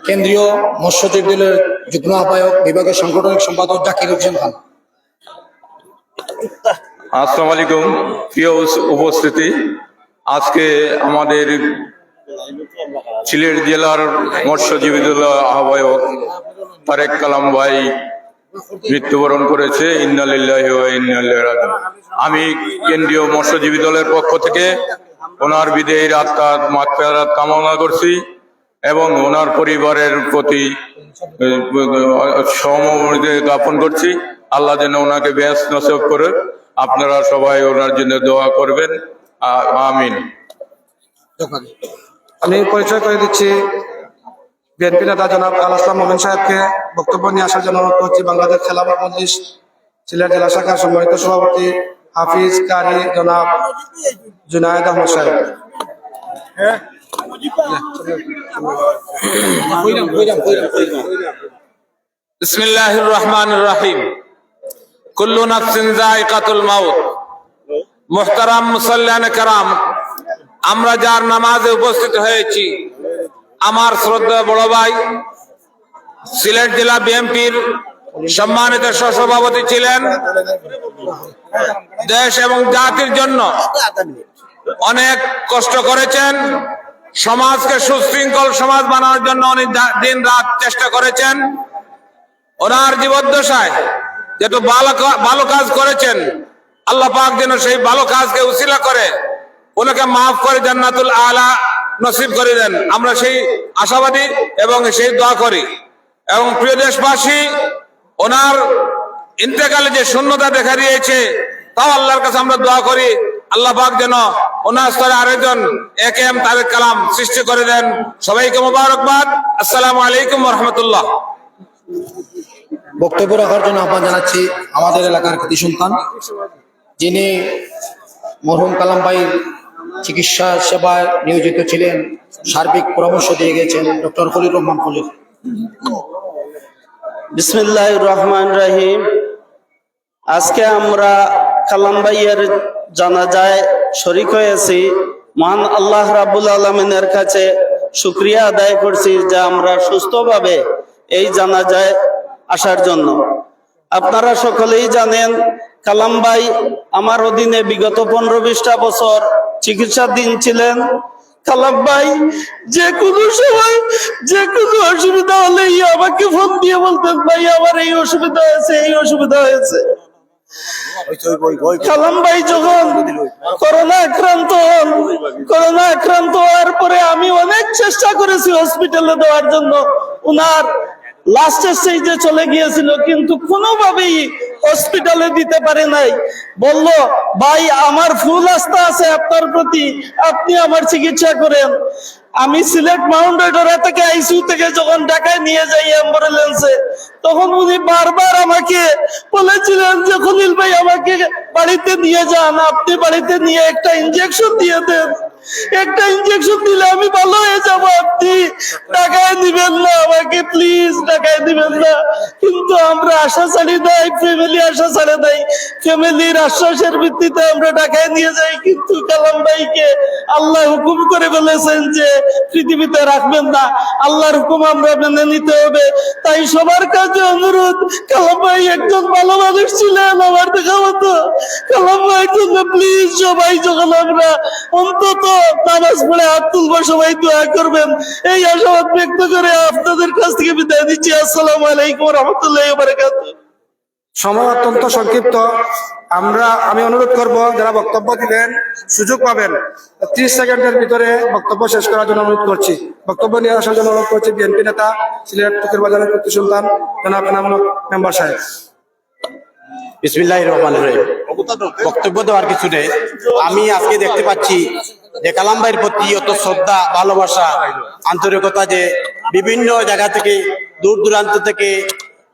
কেন্দ্রীয় মৎস্যজীব দলের যুগ্ম আহ্বায়ক বিভাগের সাংগঠনিক সম্পাদক জাকির হোসেন খান। আসসালামু আলাইকুম প্রিয় উপস্থিতি, আজকে আমাদের সিলেট জেলার মৎস্যজীবী দল আহ্বায়ক তারেক কালাম ভাই মৃত্যুবরণ করেছে। ইন্না লিল্লাহি ওয়া ইন্না ইলাইহি রাজিউন। আমি কেন্দ্রীয় মৎস্যজীবী দলের পক্ষ থেকে ওনার বিদেহীর আত্মার মাগফিরাত কামনা করছি এবং ওনার পরিবারের প্রতি সমবেদনা জ্ঞাপন করছি। আল্লাহ যেন ওনাকে বেহেশত নসিব করে। আপনারা সবাই ওনার জন্য দোয়া করবেন, আমিন। আমি পরিচয় করে দিচ্ছি বিএনপি নেতা জনাব আল আসলাম মোমিন সাহেবকে। বক্তব্য নিয়ে আসার জন্য অনুরোধ করছি বাংলাদেশ খেলাফত মজলিস সিলেট জেলা শাখার সম্মানিত সভাপতি হাফিজ কারি জনাব জুনায়েদ আহমদ সাহেব। বিসমিল্লাহির রহমানির রহিম। কুল্লু নাফসিন যায়কাতুল মাউত। মুহতারাম মুসাল্লিয়ানে কেরাম, আমরা যার নামাজে উপস্থিত হয়েছি, আমার শ্রদ্ধা বড় ভাই সিলেট জেলা বিএনপির সম্মানিত সহসভাপতি ছিলেন, দেশ এবং জাতির জন্য অনেক কষ্ট করেছেন, সমাজকে সুশৃঙ্খল সমাজ বানানোর জন্য অনেক দিন রাত চেষ্টা করেছেন। ওনার জীবদ্দশায় যেহেতু ভালো কাজ করেছেন, আল্লাহ পাক যেন সেই ভালো কাজকে উসিলা করে ওনাকে মাফ করে জান্নাতুল আলা নসিব করে দেন, আমরা সেই আশাবাদী এবং সেই দোয়া করি। এবং প্রিয় দেশবাসী, ওনার ইন্তেকালে যে শূন্যতা দেখা দিয়েছে, তাও আল্লাহর কাছে আমরা দোয়া করি আল্লাহ পাক যেন ওনার স্তরে আরেকজন একেএম তারেক কালাম সৃষ্টি করে দেন। সবাইকে মোবারকবাদ। আসসালামু আলাইকুম ওয়া রাহমাতুল্লাহ। বক্তব্য রাখার জন্য আহ্বান জানাচ্ছি আমাদের এলাকার কৃতি সন্তান, যিনি মরহুম কালাম ভাইয়ের চিকিৎসা সেবায় নিয়োজিত ছিলেন, সার্বিক পরামর্শ দিয়ে গেছেন, ডক্টর খলিল রহমান খলিল। বিসমিল্লাহির রহমানির রহিম। আজকে আমরা কালাম ভাইয়ের জানাজায় শরীক হয়েছি। মহান আল্লাহ রাব্বুল আলামিনের কাছে শুকরিয়া আদায় করছি যে আমরা সুস্থভাবে এই জানাজায় আসার জন্য। আপনারা সকলেই জানেন কালাম ভাই আমার অধীনে বিগত 15-20টা বছর চিকিৎসাধীন ছিলেন। কালাম ভাই যে কোনো সময় যে কোনো অসুবিধা হলেই আমাকে ফোন দিয়ে বলতেন, ভাই আমার এই অসুবিধা হয়েছে, এই অসুবিধা হয়েছে। কালাম ভাই যখন করোনা আক্রান্ত হওয়ার পরে আমি অনেক চেষ্টা করেছি হসপিটালে দেওয়ার জন্য। উনার লাস্ট স্টেজে চলে গিয়েছিল, কিন্তু কোনোভাবেই হসপিটালে দিতে পারে নাই। বলল, ভাই আমার ফুল আস্থা আছে আপনার প্রতি, আপনি আমার চিকিৎসা করেন। আমি সিলেট মাউন্ট রোড থেকে আইসিইউ থেকে যখন ঢাকায় নিয়ে যাই অ্যাম্বুলেন্সে, তখন উনি বারবার আমাকে বলেছিলেন যে খলিল ভাই আমাকে বাড়িতে নিয়ে যান, আপনি বাড়িতে নিয়ে একটা ইনজেকশন দিয়ে দেন, একটা ইনজেকশন দিলে আমি ভালো হয়ে যাব, আপনি টাকায় দিবেন না আমাকে, প্লিজ টাকায় দিবেন না। কিন্তু আমরা আশা ছাড়ি নাই, ফ্যামিলি আশা ছাড়ে নাই, ফ্যামিলির আশ্বাসের ভিত্তিতে আমরা টাকায় নিয়ে যাই। কিন্তু কালাম ভাইকে আল্লাহ হুকুম করে ফেলেছেন যে পৃথিবীতে রাখবেন না, আল্লাহর হুকুম আমরা মেনে নিতে হবে। তাই সবার কাছে অনুরোধ, কালাম ভাই একজন ভালো মানুষ ছিলেন, আমার দেখা মতো কালাম ভাইয়ের জন্য প্লিজ সবাই যখন আমরা অন্তত নামাজ পড়ে হাত তুলবো, সবাই দোয়া করবেন, এই আশাবাদ ব্যক্ত করে আপনাদের কাছ থেকে বিদায় দিচ্ছি। আসসালামু আলাইকুম ওয়া রাহমাতুল্লাহি ওয়া বারাকাতুহু। সময় অত্যন্ত সংক্ষিপ্ত। আমি অনুরোধ করব যারা বক্তব্য দিলেন সুযোগ পাবেন 30 সেকেন্ডের ভিতরে বক্তব্য শেষ করার জন্য অনুরোধ করছি। বক্তব্য নিয়ে আসার জন্য অনুরোধ করছি বিএনপি নেতা সিলেট টুকের বাজারের কৃতি সন্তান জনাব এনামুল হক মেম্বার সাহেব। বিসমিল্লাহির রহমানির রহিম। বক্তব্য দেওয়ার কিছু নেই। আমি আজকে দেখতে পাচ্ছি যে কালাম ভাইয়ের প্রতি অত শ্রদ্ধা, ভালোবাসা, আন্তরিকতা, যে বিভিন্ন জায়গা থেকে দূর দূরান্ত থেকে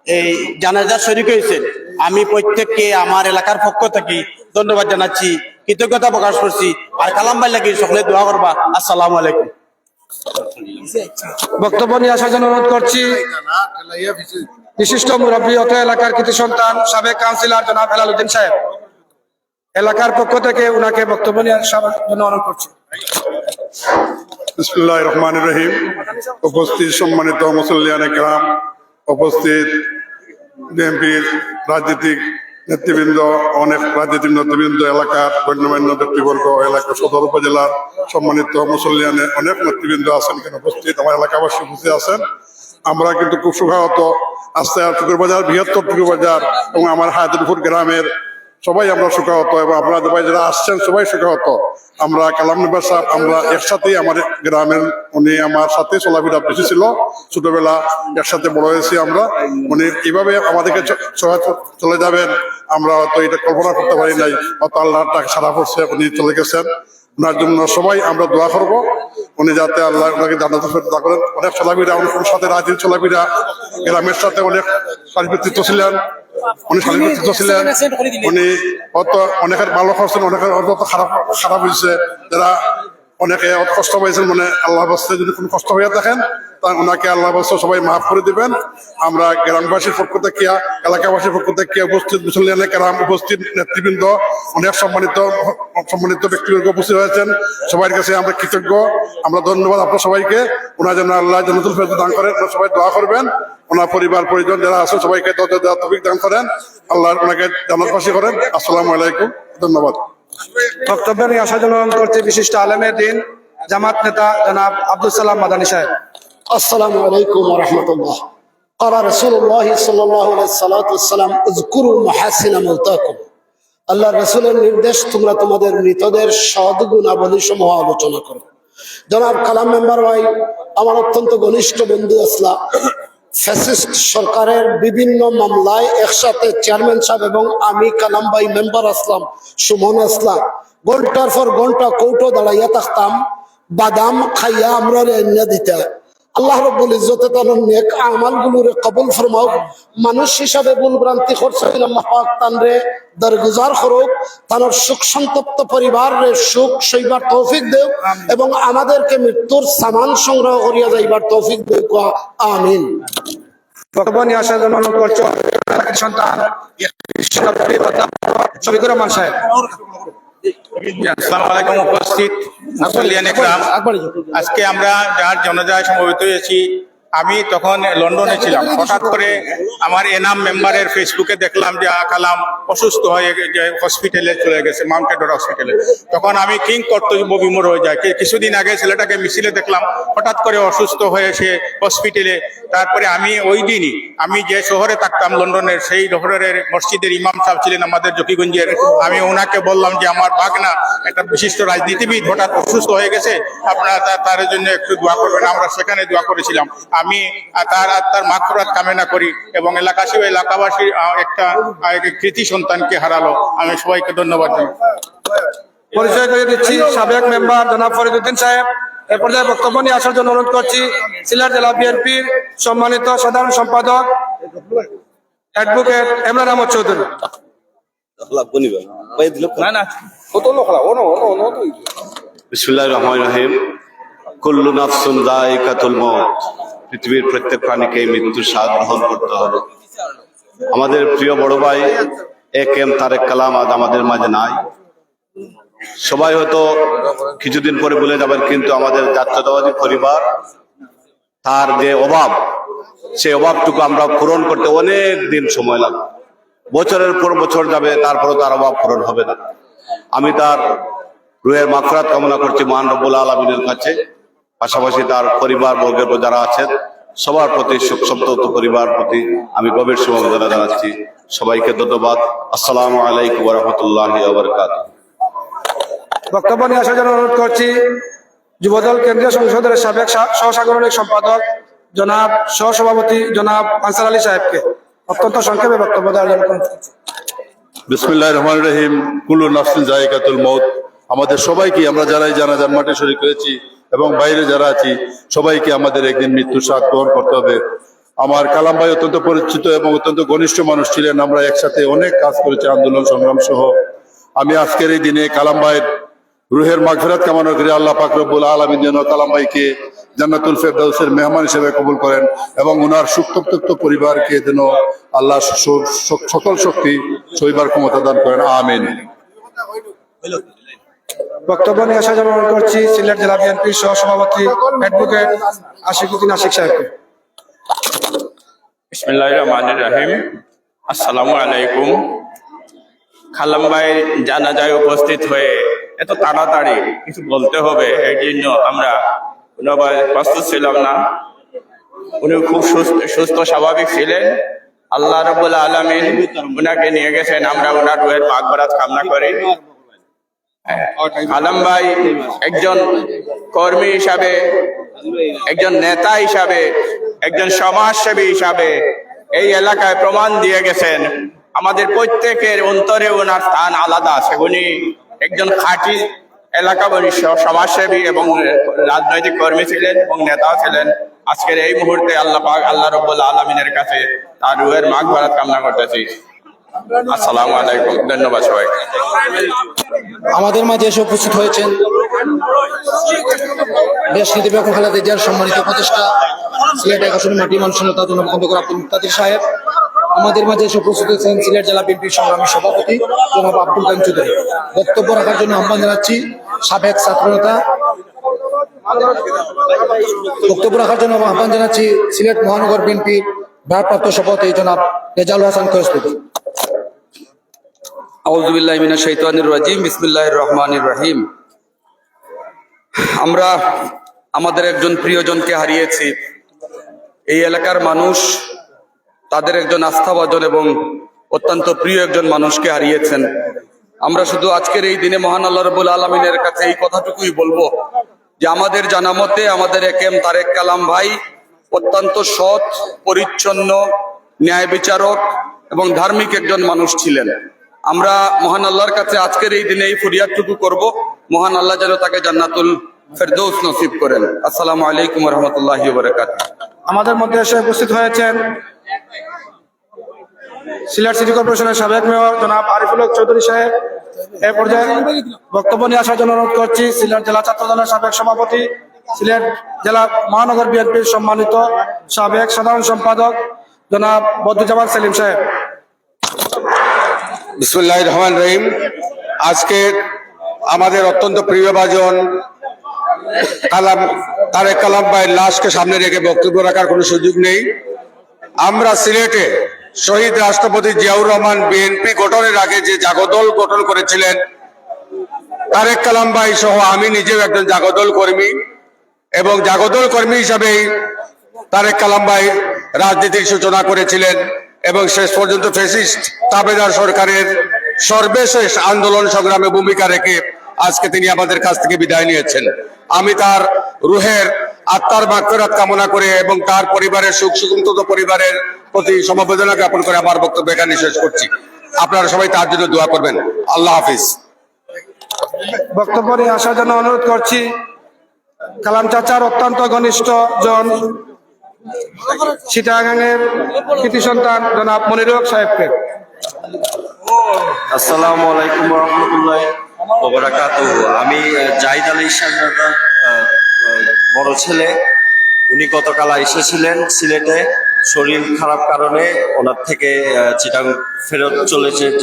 এই জানাজা শরীক হয়েছেন। আমি প্রত্যেককে আমার এলাকার পক্ষ থেকে ধন্যবাদ জানাচ্ছি, কৃতজ্ঞতা প্রকাশ করছি। আর কালাম ভাই লাগি সকলে দোয়া করবা। আসসালামু আলাইকুম। বক্তব্য নিয়ে আসার জন্য অনুরোধ করছি বিশিষ্ট মুরব্বী অত এলাকার কৃতি সন্তান সাবেক কাউন্সিলর জনাব হেলাল উদ্দিন সাহেব, এলাকার পক্ষ থেকে উনাকে বক্তব্য নিয়ে আসার জন্য অনুরোধ করছি। বিসমিল্লাহির রহমানির রহিম। উপস্থিত সম্মানিত মুসল্লিয়ানে কেরাম, উপস্থিত বিএনপির রাজনৈতিক নেতৃবৃন্দ, অনেক রাজনৈতিক নেতৃবৃন্দ, এলাকার গণ্যমান্য ব্যক্তিবর্গ, এলাকার সদর উপজেলার সম্মানিত মুসল্লিয়ানে অনেক নেতৃবৃন্দ আছেন এখানে উপস্থিত, আমার এলাকাবাসী বুঝে আছেন। আমরা কিন্তু খুব সুখাহত আস্তে টুকুর বাজার, বৃহত্তর টুকুর বাজার এবং আমার হায়দরপুর গ্রামের সবাই আমরা সুখাহত, এবং আপনারা সবাই যারা আসছেন সবাই সুখাহত। আমরা কালাম মেম্বার সাহেব, আমরা একসাথেই আমাদের গ্রামের, উনি আমার সাথে চলাফেরা বেশি ছিল, ছোটবেলা একসাথে বড় হয়েছি আমরা। উনি এইভাবে আমাদেরকে চলে যাবেন আমরা হয়তো এটা কল্পনা করতে পারি নাই। হয়তো আল্লাহ তাকে সারা পড়ছে, উনি চলে গেছেন। ওনার জন্য সবাই আমরা দোয়া করবো, উনি যাতে আল্লাহ ওনাকে জান্নাতুল ফেরদৌস করেন। অনেক চলাফেরা, ওনার সাথে রাজনীতি চলাফেরা, গ্রামের সাথে অনেক ব্যক্তিত্ব ছিলেন, উনি ব্যক্তিত্ব ছিলেন। উনি হয়তো অনেকের ভালো করছেন, অনেকের হয়তো খারাপ হয়েছে, যারা অনেকে কষ্ট পাইছেন, মানে আল্লাহ বাস্তে যদি কোনো কষ্ট হয়ে থাকেন তা ওনাকে আল্লাহ বাস্তে সবাই মাফ করে দিবেন। আমরা গ্রামবাসীর পক্ষ থেকে, এলাকাবাসীর পক্ষ থেকে, উপস্থিত মুসল্লিয়ানে কেরাম, উপস্থিত নেতৃবৃন্দ, অনেক সম্মানিত ব্যক্তিবর্গ উপস্থিত হয়েছেন, সবার কাছে আমরা কৃতজ্ঞ, আমরা ধন্যবাদ আপনার সবাইকে। ওনার জন্য আল্লাহ জান্নাতুল ফেরদৌস দান করেন, সবাই দোয়া করবেন। ওনার পরিবার পরিজন যারা আছে সবাইকে তৌফিক দান করেন, আল্লাহ ওনাকে জান্নাতবাসী করেন। আসসালামু আলাইকুম, ধন্যবাদ। বক্তব্য নিয়ে আসার জন্য অনুরোধ করছি বিশিষ্ট আলেমের দিন জামাত নেতা জনাব আব্দুল সালাম মাদানী সাহেব। আসসালামু আলাইকুম ওয়া রাহমাতুল্লাহ। ক্বালা রাসূলুল্লাহ সাল্লাল্লাহু আলাইহি ওয়াসাল্লাম উযকুরু মাহাসিনা মাউতাকুম। আল্লাহর রাসূলের নির্দেশ, তোমরা তোমাদের মৃতদের সদ্গুণাবলী সমূহ আলোচনা করো। জনাব কালাম মেম্বার ভাই আমার অত্যন্ত ঘনিষ্ঠ বন্ধু আসলা, ফ্যাসিস্ট সরকারের বিভিন্ন মামলায় একসাথে চেয়ারম্যান সাহেব এবং আমি কালাম ভাই মেম্বার আসলাম, সুমন আসলাম, ঘন্টার পর ঘন্টা কৌটো দাঁড়াইয়া থাকতাম, বাদাম খাইয়া আমরা এনে দিতে। আল্লাহ রব্বুল ইজ্জতে তার নেক আমালগুলোরে কবুল ফরমাও। মানুষ হিসাবে ভুল ভ্রান্তি করছে, আল্লাহ পাক তানরে দরগুজার করুক, তার সুখ সন্তপ্ত পরিবারে সুখ সইবার তৌফিক দেও এবং আমাদেরকে মৃত্যুর সামান সংগ্রহ করিয়া যাইবার তৌফিক দেও। আমিন। বক্তব্য নিয়ে আসার জন্য অনুরোধ করছি সন্তান শফিকুর রহমান সাহেব। আসসালামু আলাইকুম। উপস্থিত মুসল্লিয়ান ইকরাম, আজকে আমরা যার জানাজায় সমবেত হয়েছি, আমি তখন লন্ডনে ছিলাম। হঠাৎ করে আমার এনাম মেম্বারের ফেসবুকে দেখলাম যে কালাম অসুস্থ হয়ে হসপিটালে চলে গেছে, মাউন্ট এডওয়ার্ড হসপিটালে। তখন আমি কিং কর্তব্য বিমূঢ় হয়ে যায়। কিছুদিন আগে ছেলেটাকে মিছিলে দেখলাম, হঠাৎ করে অসুস্থ হয়ে সে হসপিটালে। তারপরে আমি ওই দিনই, আমি যে শহরে থাকতাম লন্ডনের, সেই শহরের মসজিদের ইমাম সাহেব ছিলেন আমাদের জকিগঞ্জের। আমি ওনাকে বললাম যে আমার বাগনা একটা বিশিষ্ট রাজনীতিবিদ হঠাৎ অসুস্থ হয়ে গেছে, আপনারা তার জন্য একটু দোয়া করবেন। আমরা সেখানে দোয়া করেছিলাম। আমি তার আত্মার মাগফিরাত কামনা করি এবং এলাকাবাসী একটা কৃতি সন্তানকে হারালো। আমি সবাইকে ধন্যবাদ জানাই। পরিচয় করে দিচ্ছি সাবেক মেম্বার জনাব ফরিদ উদ্দিন সাহেব। এ পর্যায়ে বক্তব্য নিয়ে আসার জন্য অনুরোধ করছি সিলেট জেলা বিএনপির সম্মানিত সাধারণ সম্পাদক অ্যাডভোকেট ইমরান আহমদ চৌধুরী। বিসমিল্লাহির রহমানির রহিম। কুল্লু নাফসুন যায়িকাতুল মউত। পৃথিবীর প্রত্যেক প্রাণীকে মৃত্যুর স্বাদ গ্রহণ করতে হবে। আমাদের প্রিয় বড় ভাই একেএম তারেক কালাম আজ আমাদের মাঝে নাই। সবাই হয়তো কিছুদিন পরে ভুলে যাবেন, কিন্তু আমাদের জাতীয়তাবাদী পরিবার, তার যে অভাব, সেই অভাবটুকু আমরা পূরণ করতে অনেক দিন সময় লাগবে। বছরের পর বছর যাবে, তারপরও তার অভাব পূরণ হবে না। আমি তার রুহের মাগফিরাত কামনা করছি মহান রব্বুল আলামিনের কাছে। পাশাপাশি তার পরিবার বর্গের যারা আছেন সবার প্রতি, শোক সন্তপ্ত পরিবার প্রতি আমি গভীর সমবেদনা জানাচ্ছি। সবাইকে ধন্যবাদ। আসসালামু আলাইকুম ওয়া রাহমাতুল্লাহি ওয়া বারাকাতুহু। বক্তব্য নিয়ে আসার জন্য অনুরোধ করছি যুবদল কেন্দ্রীয় সংসদের সাবেক সহসাংগঠনিক সম্পাদক জনাব সহসভাপতি জনাব আনসার আলী সাহেবকে অত্যন্ত সংক্ষেপে বক্তব্য দেওয়ার জন্য অনুরোধ করছি। বিসমিল্লাহির রহমানির রহিম। কুল্লু নাফসিন যায়কাতুল মউত। আমাদের সবাইকে, আমরা যারাই জানাজার মাঠে শরীক হয়েছি এবং বাইরে যারা আছি, সবাইকে আমাদের একদিন মৃত্যুর স্বাদ গ্রহণ করতে হবে। আমার কালাম ভাই অত্যন্ত পরিচিত এবং অত্যন্ত ঘনিষ্ঠ মানুষ ছিলেন। আমরা একসাথে অনেক কাজ করেছি, আন্দোলন সংগ্রাম সহ। আমি আজকের এই দিনে কালাম ভাইয়ের রুহের মাগফিরাত কামনা করি। আল্লাহ পাক রব্বুল আলামিন যেন কালাম ভাইকে জান্নাতুল ফেরদাউসের মেহমান হিসেবে কবুল করেন এবং ওনার সুক্তপ্ত পরিবারকে যেন আল্লাহ সকল শক্তি সইবার ক্ষমতা দান করেন। আমিন। বক্তব্য নিয়ে আসার জন্য অনুরোধ করছি সিলেট জেলা বিএনপির সহ সভাপতি অ্যাডভোকেট আশিকুদ্দিন আশিক সাহেবকে। বিসমিল্লাহির রহমানির রহিম। আসসালামু আলাইকুম। কালাম ভাই জানাজায় উপস্থিত হয়ে এত তাড়াতাড়ি কিছু বলতে হবে, এই জন্য আমরা কোনোভাবে প্রস্তুত ছিলাম না। উনি খুব সুস্থ স্বাভাবিক ছিলেন। আল্লাহ রাব্বুল আলামিন উনাকে নিয়ে গেছেন। আমরা ওনার রুহের মাগফিরাত কামনা করি। কালাম ভাই একজন কর্মী হিসাবে, একজন নেতা হিসাবে, একজন সমাজসেবী হিসাবে এই এলাকায় প্রমাণ দিয়ে গেছেন। আমাদের প্রত্যেকের অন্তরে ওনার স্থান আলাদা আছে। উনি একজন খাঁটি এলাকা সমাজসেবী এবং রাজনৈতিক কর্মী ছিলেন এবং নেতাও ছিলেন। আজকের এই মুহূর্তে আল্লাহ রাব্বুল আলামিনের কাছে তার রুহের মাগফিরাত কামনা করতেছি। আসসালামু আলাইকুম। ধন্যবাদ সবাইকে। আমাদের মাঝে এসে উপস্থিত হয়েছেন দেশ নীতি বেগম খালেদা জিয়ার সম্মানিত উপদেষ্টা সিলেট 11 মাটি মানুষের জন্য খন্দকার আব্দুল মুক্তাদির সাহেব। আমাদের মাঝে এসে উপস্থিত হয়েছেন সিলেট জেলা বিএনপির সংগ্রামী সভাপতি জনাব আব্দুল কাইম চৌধুরী। বক্তব্য রাখার জন্য আহ্বান জানাচ্ছি সাবেক ছাত্রনেতা সিলেট মহানগর বিএনপির ভারপ্রাপ্ত সভাপতি জনাব রেজাউল হাসান খোরশপতি। আউযু বিল্লাহি মিনাশ শাইতানির রাজিম। বিসমিল্লাহির রহমানির রহিম। আমরা আমাদের একজন প্রিয়জনকে হারিয়েছি। এই এলাকার মানুষ তাদের একজন আস্থাভাজন এবং অত্যন্ত প্রিয় একজন মানুষকে হারিয়েছেন। আমরা শুধু আজকের এই দিনে মহান আল্লাহ রাব্বুল আলামিনের কাছে এই কথাটুকুই বলবো যে আমাদের জানা মতে আমাদের একেএম তারেক কালাম ভাই অত্যন্ত সৎ, পরিচ্ছন্ন, ন্যায় বিচারক এবং ধার্মিক একজন মানুষ ছিলেন। আমরা মহান আল্লাহর কাছে আজকের এই দিনে এই ফরিয়াদটুকু করব, মহান আল্লাহ যেন তাকে জান্নাতুল ফেরদৌস নসিব করেন। আসসালামু আলাইকুম ওয়া রাহমাতুল্লাহি ওয়া বারাকাতুহু। আমাদের মধ্যে এসে উপস্থিত হয়েছেন সিলেট সিটি কর্পোরেশনের সাবেক মেয়র জনাব আরিফুল হক চৌধুরী সাহেব। এ পর্যায়ে বক্তব্য নিয়ে আসার জন্য অনুরোধ করছি সিলেট জেলা ছাত্র দলের সাবেক সভাপতি, সিলেট জেলা মহানগর বিএনপির সম্মানিত সাবেক সাধারণ সম্পাদক জনাব বদরুজ্জামান সেলিম সাহেব। বিসমিল্লাহির রহমানির রহিম। আজকে আমাদের অত্যন্ত প্রিয়ভাজন তারেক কালাম ভাইয়ের লাশকে সামনে রেখে বক্তব্য রাখার কোনো সুযোগ নেই। আমরা সিলেটে শহীদ রাষ্ট্রপতি জিয়াউর রহমান বিএনপি গঠনের আগে যে জাগদল গঠন করেছিলেন, তারেক কালাম ভাই সহ আমি নিজেও একজন জাগদল কর্মী এবং জাগদল কর্মী হিসাবেই তারেক কালাম ভাই রাজনীতির সূচনা করেছিলেন এবং শেষ পর্যন্ত ফ্যাসিস্ট তাবেদার সরকারের সর্বশেষ আন্দোলন সংগ্রামে ভূমিকা রেখে আজকে তিনি আমাদের কাছ থেকে বিদায় নিয়েছেন। আমি তার রুহের আত্মার মাগফিরাত কামনা করে এবং তার পরিবারের সুখ সুখন্ত পরিবারের প্রতি সমবেদনা জ্ঞাপন করে আমার বক্তব্য এখানে শেষ করছি। আপনারা সবাই তার জন্য দোয়া করবেন। আল্লাহ হাফিজ। বক্তব্য নিয়ে আসার জন্য অনুরোধ করছি কালাম চাচার অত্যন্ত ঘনিষ্ঠ জন চিটাগাংয়ের কৃতি সন্তান জনাব মনিরুল হক সাহেবকে। আসসালামু আলাইকুম ওয়া রাহমাতুল্লাহি ওয়া বারাকাতুহু। আমি জাহিদ আলী সাহেবের বড় ছেলে। উনি গতকাল এসেছিলেন সিলেটে, শরীর খারাপ কারণে ওনার থেকে চিটাং ফেরত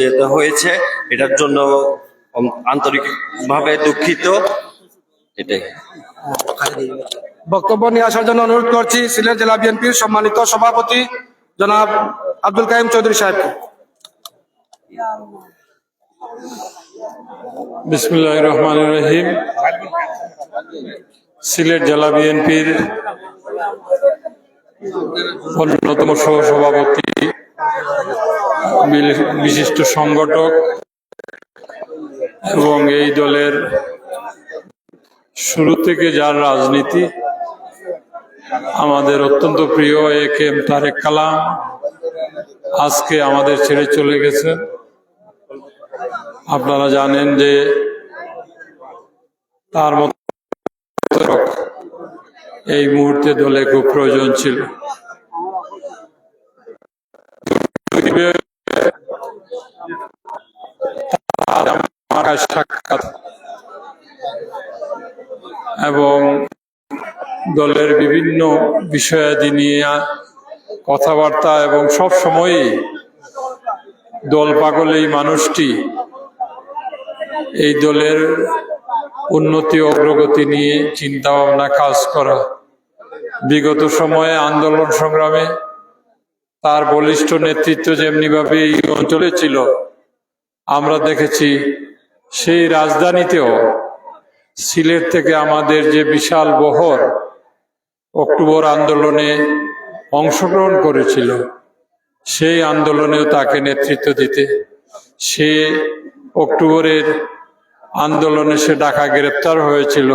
যেতে হয়েছে। এটার জন্য আন্তরিকভাবে দুঃখিত। এটাই। বক্তব্য নিয়ে আসার জন্য অনুরোধ করছি সিলেট জেলা বিএনপির সম্মানিত সভাপতি জনাব আব্দুল কাইম চৌধুরী সাহেবকে। বিসমিল্লাহির রহমানির রহিম। সিলেট জেলা বিএনপির অন্যতম সহসভাপতি, বিশিষ্ট সংগঠক এবং এই দলের শুরু থেকে যার রাজনীতি, আমাদের অত্যন্ত প্রিয় একেএম তারেক কালাম আজকে আমাদের ছেড়ে চলে গেছেন। আপনারা জানেন যে তার মতো লোক এই মুহূর্তে দলে খুব প্রয়োজন ছিল। সাক্ষাৎ এবং দলের বিভিন্ন বিষয়াদি নিয়ে কথাবার্তা এবং সব সময়ই দল পাগল এই মানুষটি এই দলের উন্নতি অগ্রগতি নিয়ে চিন্তা ভাবনা কাজ করা, বিগত সময়ে আন্দোলন সংগ্রামে তার বলিষ্ঠ নেতৃত্ব যেমনিভাবে এই অঞ্চলে ছিল, আমরা দেখেছি সেই রাজধানীতেও সিলেট থেকে আমাদের যে বিশাল বহর অক্টোবর আন্দোলনে অংশগ্রহণ করেছিল, সেই আন্দোলনেও তাকে নেতৃত্ব দিতে, সে অক্টোবরের আন্দোলনে সে ঢাকা গ্রেপ্তার হয়েছিল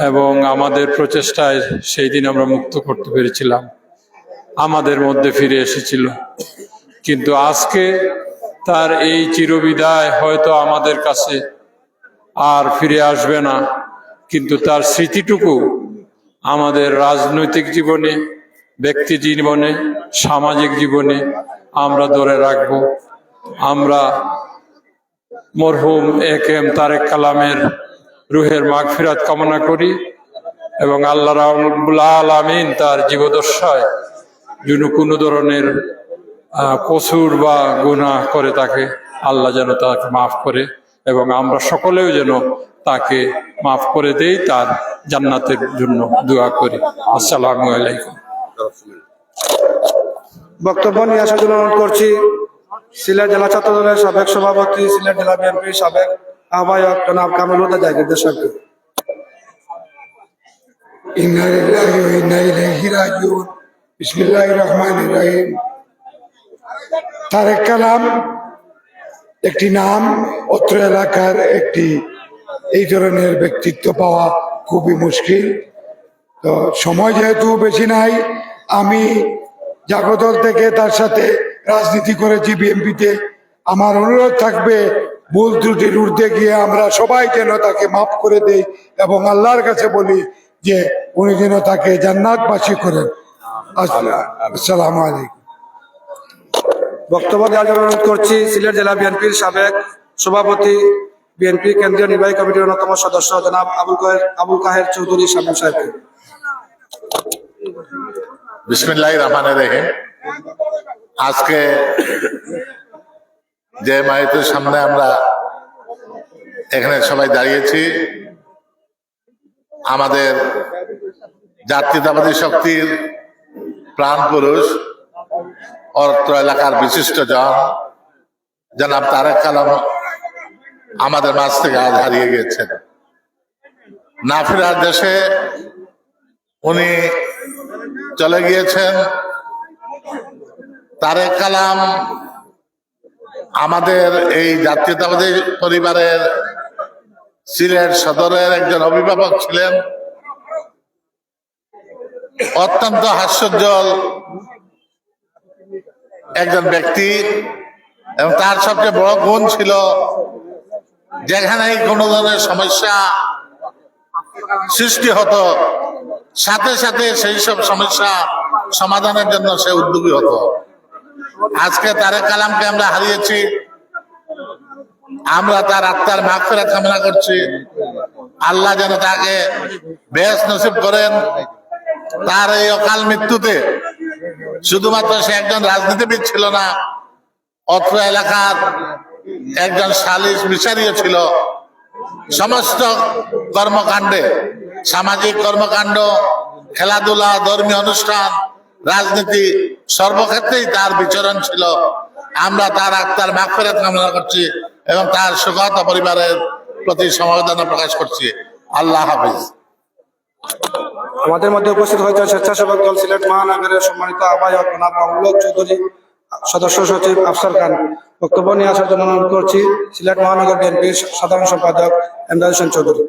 এবং আমাদের প্রচেষ্টায় সেই দিন আমরা মুক্ত করতে পেরেছিলাম, আমাদের মধ্যে ফিরে এসেছিল। কিন্তু আজকে তার এই চিরবিদায় হয়তো আমাদের কাছে আর ফিরে আসবে না, কিন্তু তার স্মৃতিটুকু আমাদের রাজনৈতিক জীবনে, ব্যক্তি জীবনে, সামাজিক জীবনে আমরা ধরে রাখব। আমরা মরহুম একেএম তারেক কালামের রুহের মাগফিরাত কামনা করি এবং আল্লাহ রাব্বুল আলামিন তার জীবদ্দশায় যেন কোনো ধরনের কসুর বা গুনাহ করে তাকে আল্লাহ যেন তাকে মাফ করে এবং আমরা সকলেও যেন তাকে মাফ করে দেই, তার জান্নাতের জন্য দোয়া করি। আসসালামু আলাইকুম। বক্তব্য নিয়ে আসার জন্য অনুরোধ করছি সিলেট জেলা ছাত্র দলের সাবেক সভাপতি, সিলেট জেলা বিএনপির সাবেক আহ্বায়ক জনাব কামাল হুদা জাহিদের সাহেবকে। ইন্না লিল্লাহি ওয়া ইন্না ইলাইহি রাজিউন। বিসমিল্লাহির রহমানির রহিম। তারেক কালাম একটি নাম, অত্র এলাকার একটি এই ধরনের ব্যক্তিত্ব পাওয়া খুবই মুশকিল। তো সময় যেহেতু বেশি নাই, আমি জাগদল থেকে তার সাথে রাজনীতি করেছি বিএনপিতে। আমার অনুরোধ থাকবে ভুল ত্রুটির ঊর্ধ্বে গিয়ে আমরা সবাই যেন তাকে মাফ করে দেই এবং আল্লাহর কাছে বলি যে উনি যেন তাকে জান্নাতবাসী করেন। আসসালামু আলাইকুম। বক্তব্য দেওয়ার জন্য অনুরোধ করছি সিলেট জেলা বিএনপির সাবেক সভাপতি, বিএনপি কেন্দ্রীয় নির্বাহী কমিটির অন্যতম সদস্য জনাব আবুল কাহের চৌধুরী শামীম সাহেবকে। বিসমিল্লাহির রহমানির রহিম। আজকে যে মায়ের সামনে আমরা এখানে সবাই দাঁড়িয়েছি, আমাদের জাতীয়তাবাদী শক্তির প্রাণ পুরুষ, অত্র এলাকার বিশিষ্ট জন জনাব তারেক কালাম আমাদের মাঝ থেকে আজ হারিয়ে গিয়েছেন। না ফেরার দেশে উনি চলে গিয়েছেন। তারেক কালাম আমাদের এই জাতীয়তাবাদী পরিবারের সিলেট সদরের একজন অভিভাবক ছিলেন, অত্যন্ত হাস্যোজ্জ্বল একজন ব্যক্তি এবং তার সবচেয়ে বড় গুণ ছিল যেখানেই কোনো ধরনের সমস্যা সৃষ্টি হতো সাথে সাথে সেই সব সমস্যা সমাধানের জন্য সে উদ্যোগী হতো। আজকে তারেক কালামকে আমরা হারিয়েছি, আমরা তার আত্মার মাগফিরাত কামনা করছি। আল্লাহ যেন তাকে বেহেশত নসিব করেন। তার এই অকাল মৃত্যুতে শুধুমাত্র সে একজন রাজনীতিবিদ ছিল না, অত্র এলাকার একজন সালিস বিচারীও ছিল। সমস্ত কর্মকাণ্ডে, সামাজিক কর্মকাণ্ড, খেলাধুলা, ধর্মীয় অনুষ্ঠান, রাজনীতি, সর্বক্ষেত্রেই তার বিচরণ ছিল। আমরা তার আত্মার মাগফিরাত কামনা করছি এবং তার শোকাহত পরিবারের প্রতি সমবেদনা প্রকাশ করছি। আল্লাহ হাফিজ। আমাদের মধ্যে উপস্থিত হয়েছে স্বেচ্ছাসেবক দল সিলেট মহানগরের সম্মানিত আহ্বায়ক জনাব মাহমুদ চৌধুরী, সদস্য সচিব আফসার খান। বক্তব্য নিয়ে আসার জন্য অনুরোধ করছি সিলেট মহানগর বিএনপির সাধারণ সম্পাদক এমদাদ হোসেন চৌধুরী।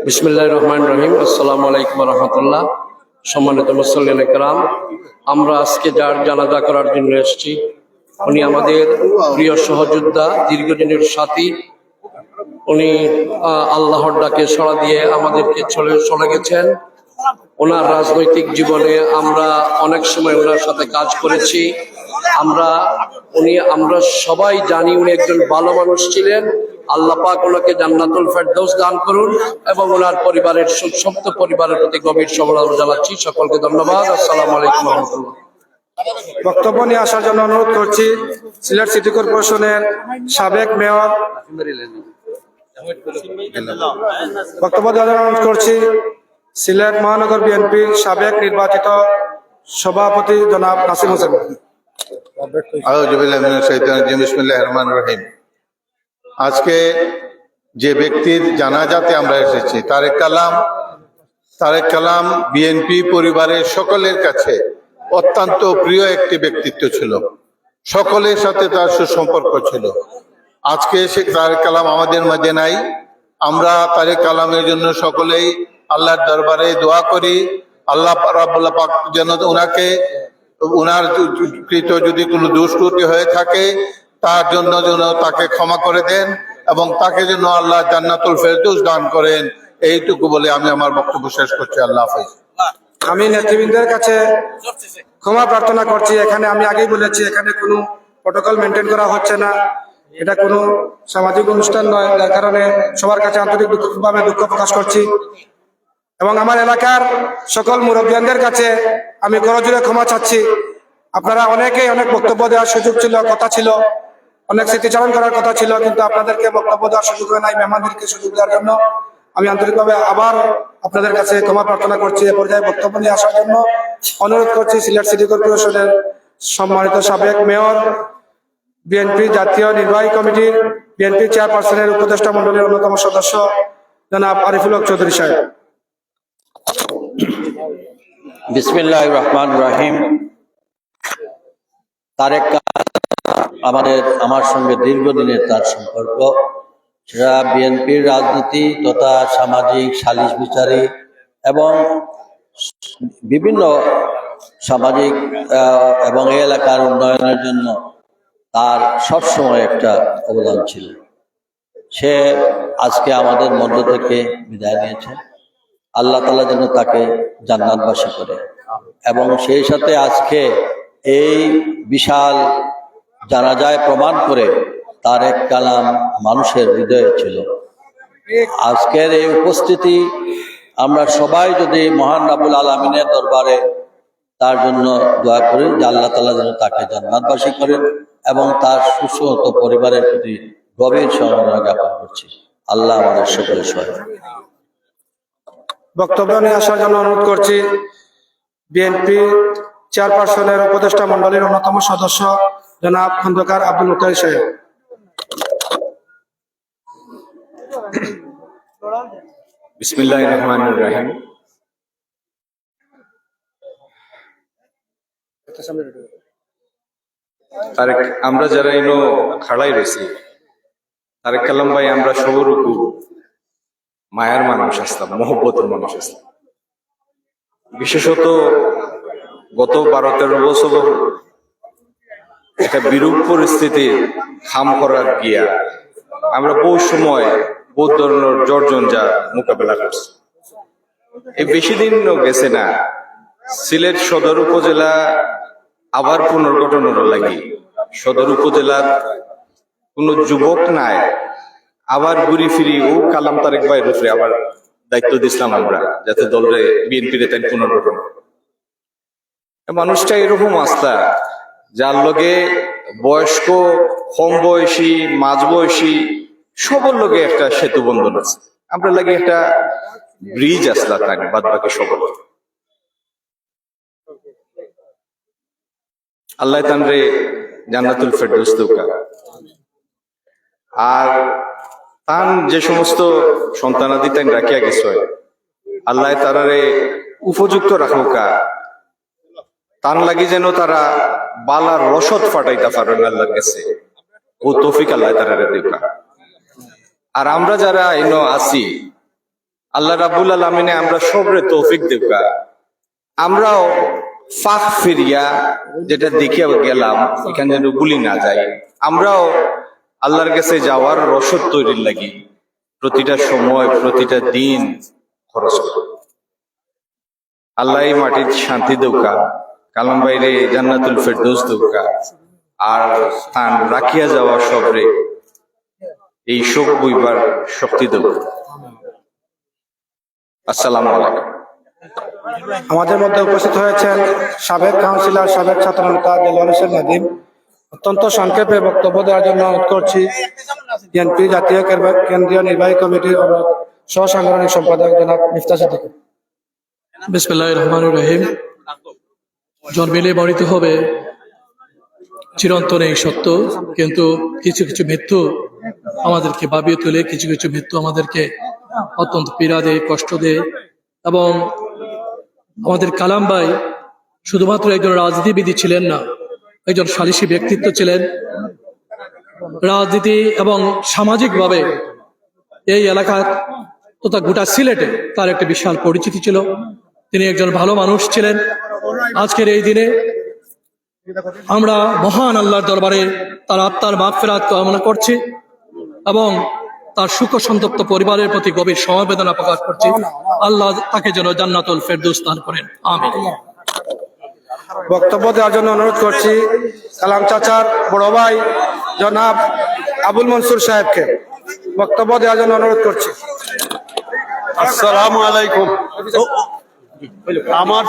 বিসমিল্লাহির রহমানির রহিম। আসসালামু আলাইকুম ওয়া রাহমাতুল্লাহ। সম্মানিত মুসল্লিন একরাম, আমরা আজকে যার জানাজা করার জন্য এসেছি উনি আমাদের প্রিয় সহযোদ্ধা, দীর্ঘদিনের সাথী। উনি আল্লাহর ডাকে সাড়া দিয়ে আমাদেরকে চলে গেছেন। ওনার রাজনৈতিক জীবনে আমরা অনেক সময় ওনার সাথে কাজ করেছি। আমরা সবাই জানি উনি একজন ভালো মানুষ ছিলেন। আল্লাহ পাক ওনাকে জান্নাতুল ফেরদৌস দান করুন এবং ওনার পরিবারের সমস্ত পরিবারের প্রতি গভীর সমবেদনা জানাচ্ছি। সকলকে ধন্যবাদ। আসসালামু আলাইকুম ওয়া রাহমাতুল্লাহ। বক্তব্য নিয়ে আসার জন্য অনুরোধ করছি সিলেট সিটি কর্পোরেশনের সাবেক মেয়র বক্তব্য দেওয়ার জন্য অনুরোধ করছি সিলেট মহানগর বিএনপির সাবেক নির্বাচিত সভাপতি জনাব নাসিম হোসেন। আজকে যে ব্যক্তির জানাজাতে আমরা এসেছি, তারেক কালাম বিএনপি পরিবারের সকলের কাছে অত্যন্ত প্রিয় একটি ব্যক্তিত্ব ছিল। সকলের সাথে তার সুসম্পর্ক ছিল। আজকে সে তারেক কালাম আমাদের মাঝে নাই। আমরা তারেক কালামের জন্য সকলেই আল্লাহর দরবারে দোয়া করি। আল্লাহ রাব্বুল পাক যেন উনার কৃত যদি কোনো দুষ্কৃতি হয়ে থাকে তার জন্য যেন তাকে ক্ষমা করে দেন এবং তাকে যেন আল্লাহ জান্নাতুল ফেরদৌস দান করেন। এইটুকু বলে আমি আমার বক্তব্য শেষ করছি। আল্লাহ হাফেজ। আমি নেতৃবৃন্দের কাছে ক্ষমা প্রার্থনা করছি। এখানে আমি আগেই বলেছি, এখানে কোনো প্রটোকল মেনটেন করা হচ্ছে না। এটা কোনো সামাজিক অনুষ্ঠান নয়, যার কারণে সবার কাছে আন্তরিকভাবে দুঃখ প্রকাশ করছি এবং আমার এলাকার সকল মুরব্বিয়ানদের কাছে আমি করজোড়ে ক্ষমা চাচ্ছি। আপনারা অনেকেই অনেক বক্তব্য দেওয়ার সুযোগ ছিল, কথা ছিল, অনেক স্মৃতিচারণ করার কথা ছিল, কিন্তু আপনাদেরকে বক্তব্য দেওয়ার সুযোগ হয় নাই। মেহমানদেরকে সুযোগ দেওয়ার জন্য আমি আন্তরিকভাবে আবার আপনাদের কাছে ক্ষমা প্রার্থনা করছি। এ পর্যায়ে বক্তব্য নিয়ে আসার জন্য অনুরোধ করছি সিলেট সিটি কর্পোরেশনের সম্মানিত সাবেক মেয়র, বিএনপি জাতীয় নির্বাহী কমিটির বিএনপি চেয়ারপারসনের উপদেষ্টা মন্ডলীর অন্যতম সদস্য জনাব আরিফুল হক চৌধুরী সাহেব। বিসমিল্লাহির রহমানির রহিম। তারেক আমার সঙ্গে দীর্ঘদিনের তার সম্পর্ক। সেটা বিএনপির রাজনীতি তথা সামাজিক সালিশ বিচারী এবং বিভিন্ন সামাজিক এবং এই এলাকার উন্নয়নের জন্য তার সবসময় একটা অবদান ছিল। সে আজকে আমাদের মধ্য থেকে বিদায় নিয়েছে। আল্লাহ তাআলা যেন তাকে জান্নাতবাসী করে এবং সেই সাথে আজকে এই বিশাল জানাজায় প্রমাণ করে তারেক কালাম মানুষের হৃদয়ে ছিল। আজকের এই উপস্থিতি আমরা সবাই যদি মহান রাব্বুল আলামিনের দরবারে তার জন্য দোয়া করি যে আল্লাহ তাআলা যেন তাকে জান্নাতবাসী করেন এবং তার সুস্থ পরিবারের প্রতি গভীর সমবেদনা জ্ঞাপন করছি। আল্লাহ আমাদের সকলের সহায়। বক্তব্য নিয়ে আসার জন্য অনুরোধ করছি বিএনপি চেয়ারপারসনের উপদেষ্টা মন্ডলীর অন্যতম সদস্য জনাব খন্দকার আব্দুল মুত্তাহিদ সাহেব। বিসমিল্লাহির রহমানির রহিম। তারেক আমরা যারা এনো খাড়াই রয়েছি, তারেক কালাম ভাই আমরা সবর মায়ার মানুষ আসতাম, মহব্বতের মানুষ আসতাম। বিশেষত গত 12-13 বছর একটা বিরূপ পরিস্থিতির খাম করার গিয়া আমরা বহু সময় বহু ধরনের জর্জঞ্জা মোকাবেলা করছি। এই বেশি দিনও গেছে না, সিলেট সদর উপজেলা আবার পুনর্গঠনের লাগি সদর উপজেলার কোন যুবক নাই, আবার ঘুরি ফিরি ও কালাম তারেক ভাইয়ের উপরে আবার দায়িত্ব দিছিলাম আমরা, যাতে দলরে বিএনপির তাই পুনর্গঠন। মানুষটা এরকম আস্থা যার লগে বয়স্ক, কম বয়সী, মাঝ বয়সী সবার লগে একটা সেতু বন্ধন আছে। আমরা লাগে একটা ব্রিজ আসলা তাকে বাদ বাকি সবল। আল্লাহ তানরে জান্নাতুল ফেরদৌস দৌকা। আর তান যে সমস্ত সন্তানাদি তাই রাখিয়া গেছে, আল্লাহ তারারে উপযুক্ত রাখুকা। তান লাগি যেন তারা বালার রসদ ফাটাইতে পারেন আল্লাহর কাছে, ও তৌফিক আল্লাহ তারারে দৌকা। আর আমরা যারা এনো আছি, আল্লাহ রাব্বুল আলামিনে আমরা সবরে তৌফিক দৌকা। আমরাও ফাঁক ফেরিয়া যেটা দেখে গেলাম এখানে যেন গুলি না যায়। আমরাও আল্লাহর কাছে যাওয়ার রসদ তৈরির লাগি প্রতিটা সময় প্রতিটা দিন খরচ করি। আল্লাহ এই মাটির শান্তি দৌকা, কালাম বাইরে জান্নাতুল ফেরদৌস দৌকা, আর স্থান রাখিয়া যাওয়া সবরে এই শোক বইবার শক্তি দেব। আসসালামু আলাইকুম। আমাদের মধ্যে উপস্থিত হয়েছেন সাবেক কাউন্সিলর, সাবেক ছাত্রনেতা দেলোয়ার হোসেন নাদিম। অত্যন্ত সংক্ষেপে বক্তব্য দেওয়ার জন্য অনুরোধ করছি বিএনপি জাতীয় কেন্দ্রীয় নির্বাহী কমিটির সহ সাংগঠনিক সম্পাদক জনাব মিফতাহ সিদ্দিক। বিসমিল্লাহির রহমানির রহিম। জন্মিলে মরিতে হবে চিরন্তন এই সত্য, কিন্তু কিছু কিছু মৃত্যু আমাদেরকে ভাবিয়ে তোলে, কিছু কিছু মৃত্যু আমাদেরকে অত্যন্ত পীড়া দেয়, কষ্ট দেয়। এবং আমাদের কালাম ভাই শুধুমাত্র একজন রাজনীতিবিদ ছিলেন না, একজন সালিসী ব্যক্তিত্ব ছিলেন। রাজনীতি এবং সামাজিকভাবে এই এলাকার তথা গোটা সিলেটে তার একটা বিশাল পরিচিতি ছিল। তিনি একজন ভালো মানুষ ছিলেন। আজকের এই দিনে আমরা মহান আল্লাহর দরবারে তার আত্মার মাগফিরাত কামনা করছি এবং তার সুখ সন্তপ্ত পরিবারের প্রতি গভীর সমবেদনা প্রকাশ করছি। আল্লাহ তাকে যেন জান্নাতুল ফেরদৌস দান করেন, আমিন। বক্তব্য দেওয়ার জন্য অনুরোধ করছি কালাম চাচার বড় ভাই জনাব আবুল মনসুর সাহেবকে বক্তব্য দেওয়ার জন্য অনুরোধ করছি। আসসালামু আলাইকুম। আমার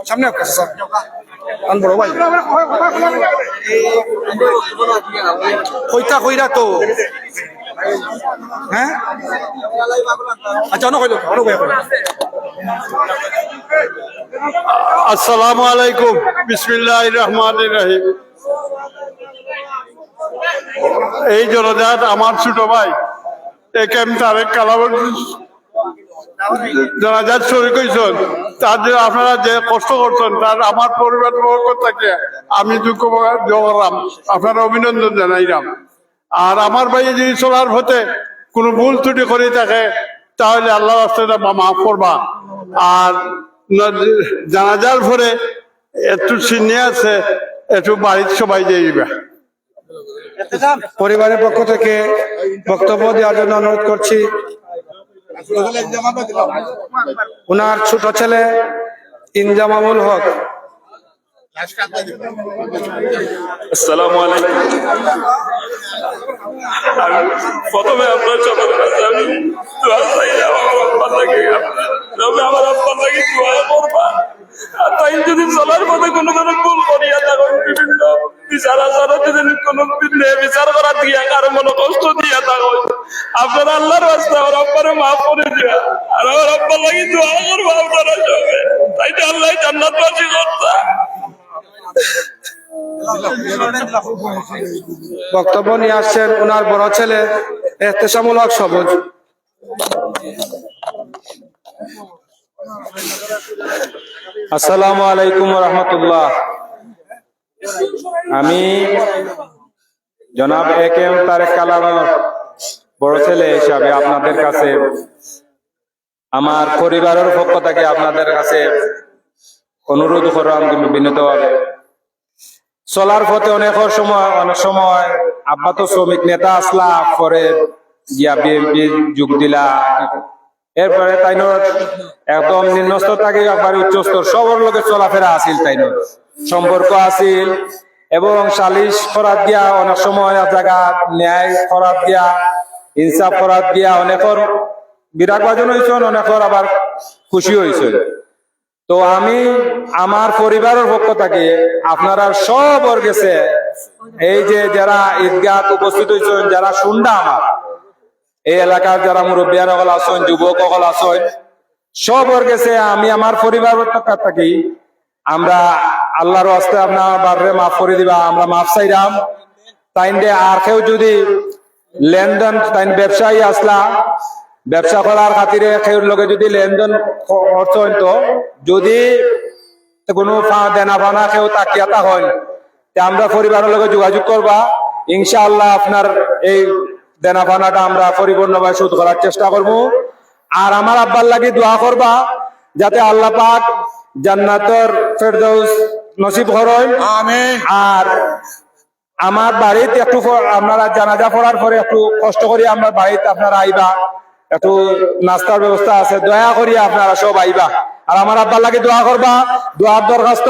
সামনে বড় ভাই কইতা কইরা তো হ্যাঁ আচ্ছা অন্য কইলো আসসালামু আলাইকুম। বিসমিল্লাহির রহমানির রহিম। এই জনজাত আমার ছোট ভাই একেএম তারেক কালাম জনজাত শরীক হয়েছেন, তার যে আপনারা যে কষ্ট করছেন তার আমার পরিবার পক্ষ থেকে আমি দুঃখ জবাব আপনারা অভিনন্দন জানাইলাম। আর আমার ভাই যদি চলার হতে কোনো ভুল ত্রুটি করে থাকে তাহলে আল্লাহ রাস্তাটা মাফ করবা। আর জানাজার পরে একটু চিনি আছে, একটু বাড়ির সবাই যাইবা। পরিবারের পক্ষ থেকে বক্তব্য দেওয়ার জন্য অনুরোধ করছি ওনার ছোট ছেলে ইনজামামুল হক। আসসালামু আলাইকুম। প্রথমে আপনার সকলের কাছে আমি দোয়া চাইলাম আমার আব্বার লাগে, আমার আব্বার লাগে দোয়া করবা। আর তাই যদি চলার পথে কোনো ধরনের ভুল করিয়া থাকুন, বিভিন্ন বিচার আচারত যদি কোনো বিচার করা দিয়া কারো মনে কষ্ট দিয়া থাকুন, আপনারা আল্লাহর রাস্তায় আমার আব্বারে মাফ করে দিয়া আর আমার আব্বার লাগে দোয়া করবো আপনারা সঙ্গে। তাই তো আল্লাহ জান্নাতবাসী করতা। বক্তব্য নিয়ে আসছেন ওনার বড় ছেলে এহতেশামুল হক সবুজ। আসসালামু আলাইকুম রহমতুল্লাহ। আমি জনাব একেএম তারেক কালামের বড় ছেলে হিসাবে আপনাদের কাছে আমার পরিবারের পক্ষ থেকে আপনাদের কাছে অনুরোধ করলাম বিনীতভাবে। চলার পথে অনেক সময় আব্বা তো শ্রমিক নেতা আসলা, পরে গিয়া বিএনপি যোগ দিলা, এরপরে তাই একদম নিম্নস্তর থেকে একবার উচ্চস্তর সবর লোকে চলাফেরা আসিল, তাই সম্পর্ক আসিল এবং সালিশ করাত দিয়া অনেক সময় জায়গা ন্যায় করাত দিয়া ইনসাফ করাত দিয়া অনেকর বিরাট বাজন হয়েছেন, অনেকর আবার খুশি হয়েছে। তো আমি আমার পরিবারের পক্ষ থেকে আপনারা সব ওর গেছে এই যে যারা ঈদগাহ উপস্থিত হয়েছেন, যারা শুনডা আমার এই এলাকার যারা মুরব্বিয়ার সকল আছেন, যুবক সকল আছেন, সব ওর গেছে আমি আমার পরিবারের পক্ষ থেকে আমরা আল্লাহর রাস্তায় আপনার বারে মাফ করে দিবা, আমরা মাফ চাইলাম। তাইন আর কেউ যদি লেনদেন তাইন ব্যবসায়ী আসলা ব্যবসা করার খাতিরে খেউর লগে যদি লেনদেন খরচ হইতো, যদি কোনো দেনা ফানা কেউ তাকিয়া হয়, আমরা পরিবারের লগে যোগাযোগ করবা, ইনশাআল্লাহ আপনার এই দেনা ফানাটা আমরা পরিপূর্ণভাবে শোধ করার চেষ্টা করব। আর আমার আব্বার লাগি দোয়া করবা যাতে আল্লাহ পাক জান্নাতের ফেরদৌস নসিব করেন। আমিন। আর আমার বাড়িতে একটু আপনারা জানাজা পড়ার পরে একটু কষ্ট করি আমার বাড়িতে আপনারা আইবা, একটু নাস্তার ব্যবস্থা আছে, দয়া করি আপনারা সব আইবা। আর আমার আব্বার লাগে দোয়া করবা, দোয়ার দরখাস্ত।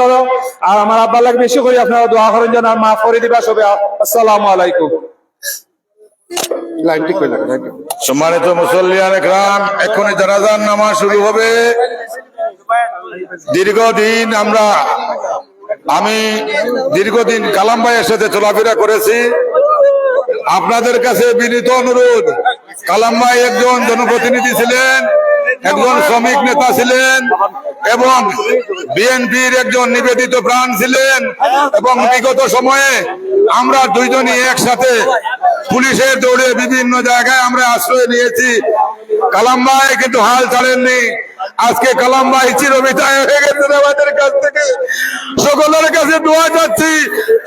আর আমার আব্বার লাগে বেশি করে আপনারা দোয়া করেন যেন মাফ করে দিবা সবে। আসসালামু আলাইকুম। সম্মানিত মুসল্লিয়ান একরাম, এখনই জানাজার নামাজ শুরু হবে। আমি দীর্ঘদিন কালাম ভাইয়ের সাথে চলাফেরা করেছি। আপনাদের কাছে বিনীত অনুরোধ, কালাম ভাই একজন জনপ্রতিনিধি ছিলেন, একজন শ্রমিক নেতা ছিলেন এবং বিএনপির একজন নিবেদিত প্রাণ ছিলেন, এবং বিগত সময়ে আমরা দুইজনই একসাথে পুলিশের দৌড়ে বিভিন্ন জায়গায় আমরা আশ্রয় নিয়েছি। কালাম ভাই কিন্তু হাল ছাড়েননি। আজকে কালাম ভাই চিরবিদায় হয়ে গেছেন আমাদের কাছ থেকে। সকলের কাছে দোয়া চাচ্ছি,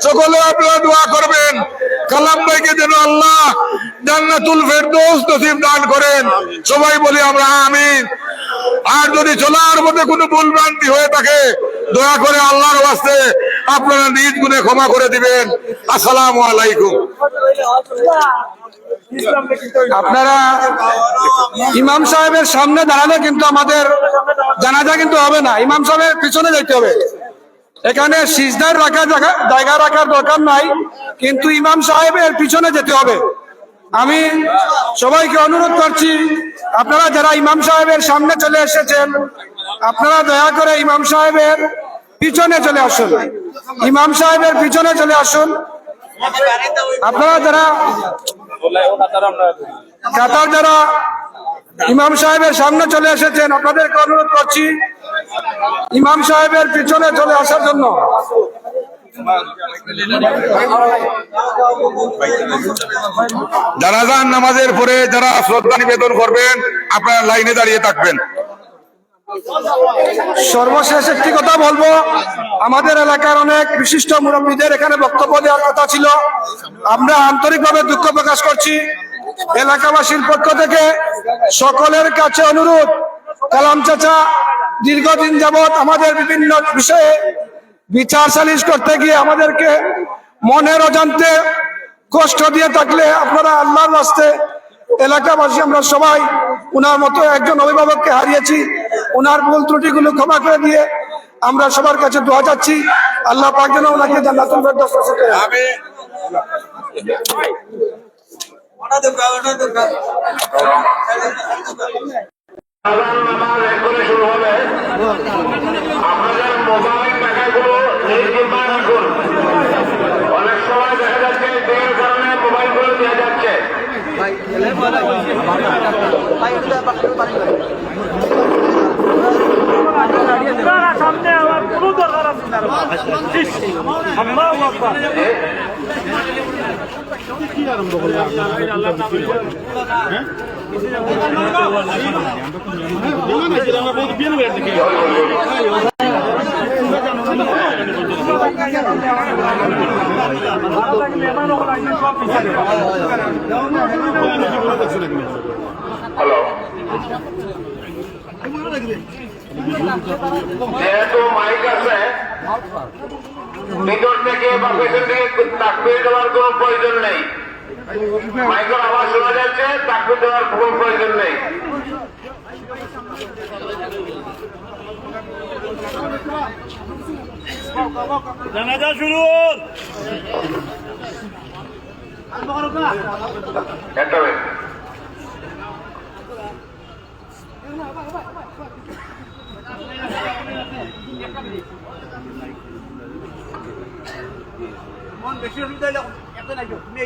সকলে আপনারা দোয়া করবেন কালাম ভাইকে যেন আল্লাহ জান্নাতুল ফেরদৌস নসিব দান করেন। সবাই বলি আমরা আমিন। আর যদি চলার মধ্যে কোনো ভুলভ্রান্তি হয়ে থাকে দয়া করে আল্লাহর ওয়াস্তে আপনারা নিজ গুণে ক্ষমা করে দিবেন। আসসালামু আলাইকুম। আপনারা ইমাম সাহেবের সামনে দাঁড়ালে কিন্তু আমাদের জানাজা কিন্তু হবে না, ইমাম সাহেবের পিছনে যেতে হবে। এখানে সিজদার জায়গা রাখার দরকার নাই, কিন্তু ইমাম সাহেবের পিছনে যেতে হবে। আমি সবাইকে অনুরোধ করছি, আপনারা যারা ইমাম সাহেবের সামনে চলে এসেছেন আপনারা দয়া করে ইমাম সাহেবের পিছনে চলে আসুন, ইমাম সাহেবের পিছনে চলে আসুন। আপনারা যারা কাতার যারা ইমাম সাহেবের সামনে চলে এসেছেন আপনাদেরকে অনুরোধ করছি ইমাম সাহেবের পিছনে চলে আসার জন্য। জানাজার নামাজের পরে যারা শ্রদ্ধা নিবেদন করবেন আপনারা লাইনে দাঁড়িয়ে থাকবেন। সর্বশেষ একটি কথা বলবো, আমাদের এলাকার অনেক বিশিষ্ট মুরব্বীদের এখানে বক্তব্য দেওয়ার কথা ছিল। আমরা আন্তরিকভাবে দুঃখ প্রকাশ করছি। এলাকাবাসীর পক্ষ থেকে সকলের কাছে অনুরোধ, কালাম চাচা দীর্ঘদিন যাবৎ আমাদের বিভিন্ন বিষয়ে বিচার সালিশ করতে গিয়ে আমাদেরকে মনের অজান্তে কষ্ট দিয়ে থাকলে আপনারা আল্লাহর রাস্তে এলাকাবাসী আমরা সবাই উনার মতো একজন অভিভাবককে হারিয়েছি। উনার ভুল ত্রুটিগুলো ক্ষমা করে দিয়ে আমরা সবার কাছে দোয়া চাচ্ছি, আল্লাহ পাক যেন ওনাকে জান্নাতুল ফেরদৌস নসিব করেন। আমিন। শুরু হবে। আপনাদের মোবাইল টাকাগুলো নির্দিষ্ট রাখুন। অনেক সময় দেখা যাচ্ছে দেওয়ার কারণে মোবাইলগুলো দেওয়া যাচ্ছে। সামনে আমার কোনো দরকার আছে না। কি আরম্ভ করলাম হ্যালো, যেহেতু মাইক আছে ভিতর থেকে বা পেছন থেকে তাকবীর দেওয়ার কোন প্রয়োজন নেই। মাইকের আওয়াজ শোনা যাচ্ছে, তাকবীর দেওয়ার কোন প্রয়োজন নেই। জানাজা শুরু। একটা মিনিট। বেশি অসুবিধা হলে একটা নাই তুমি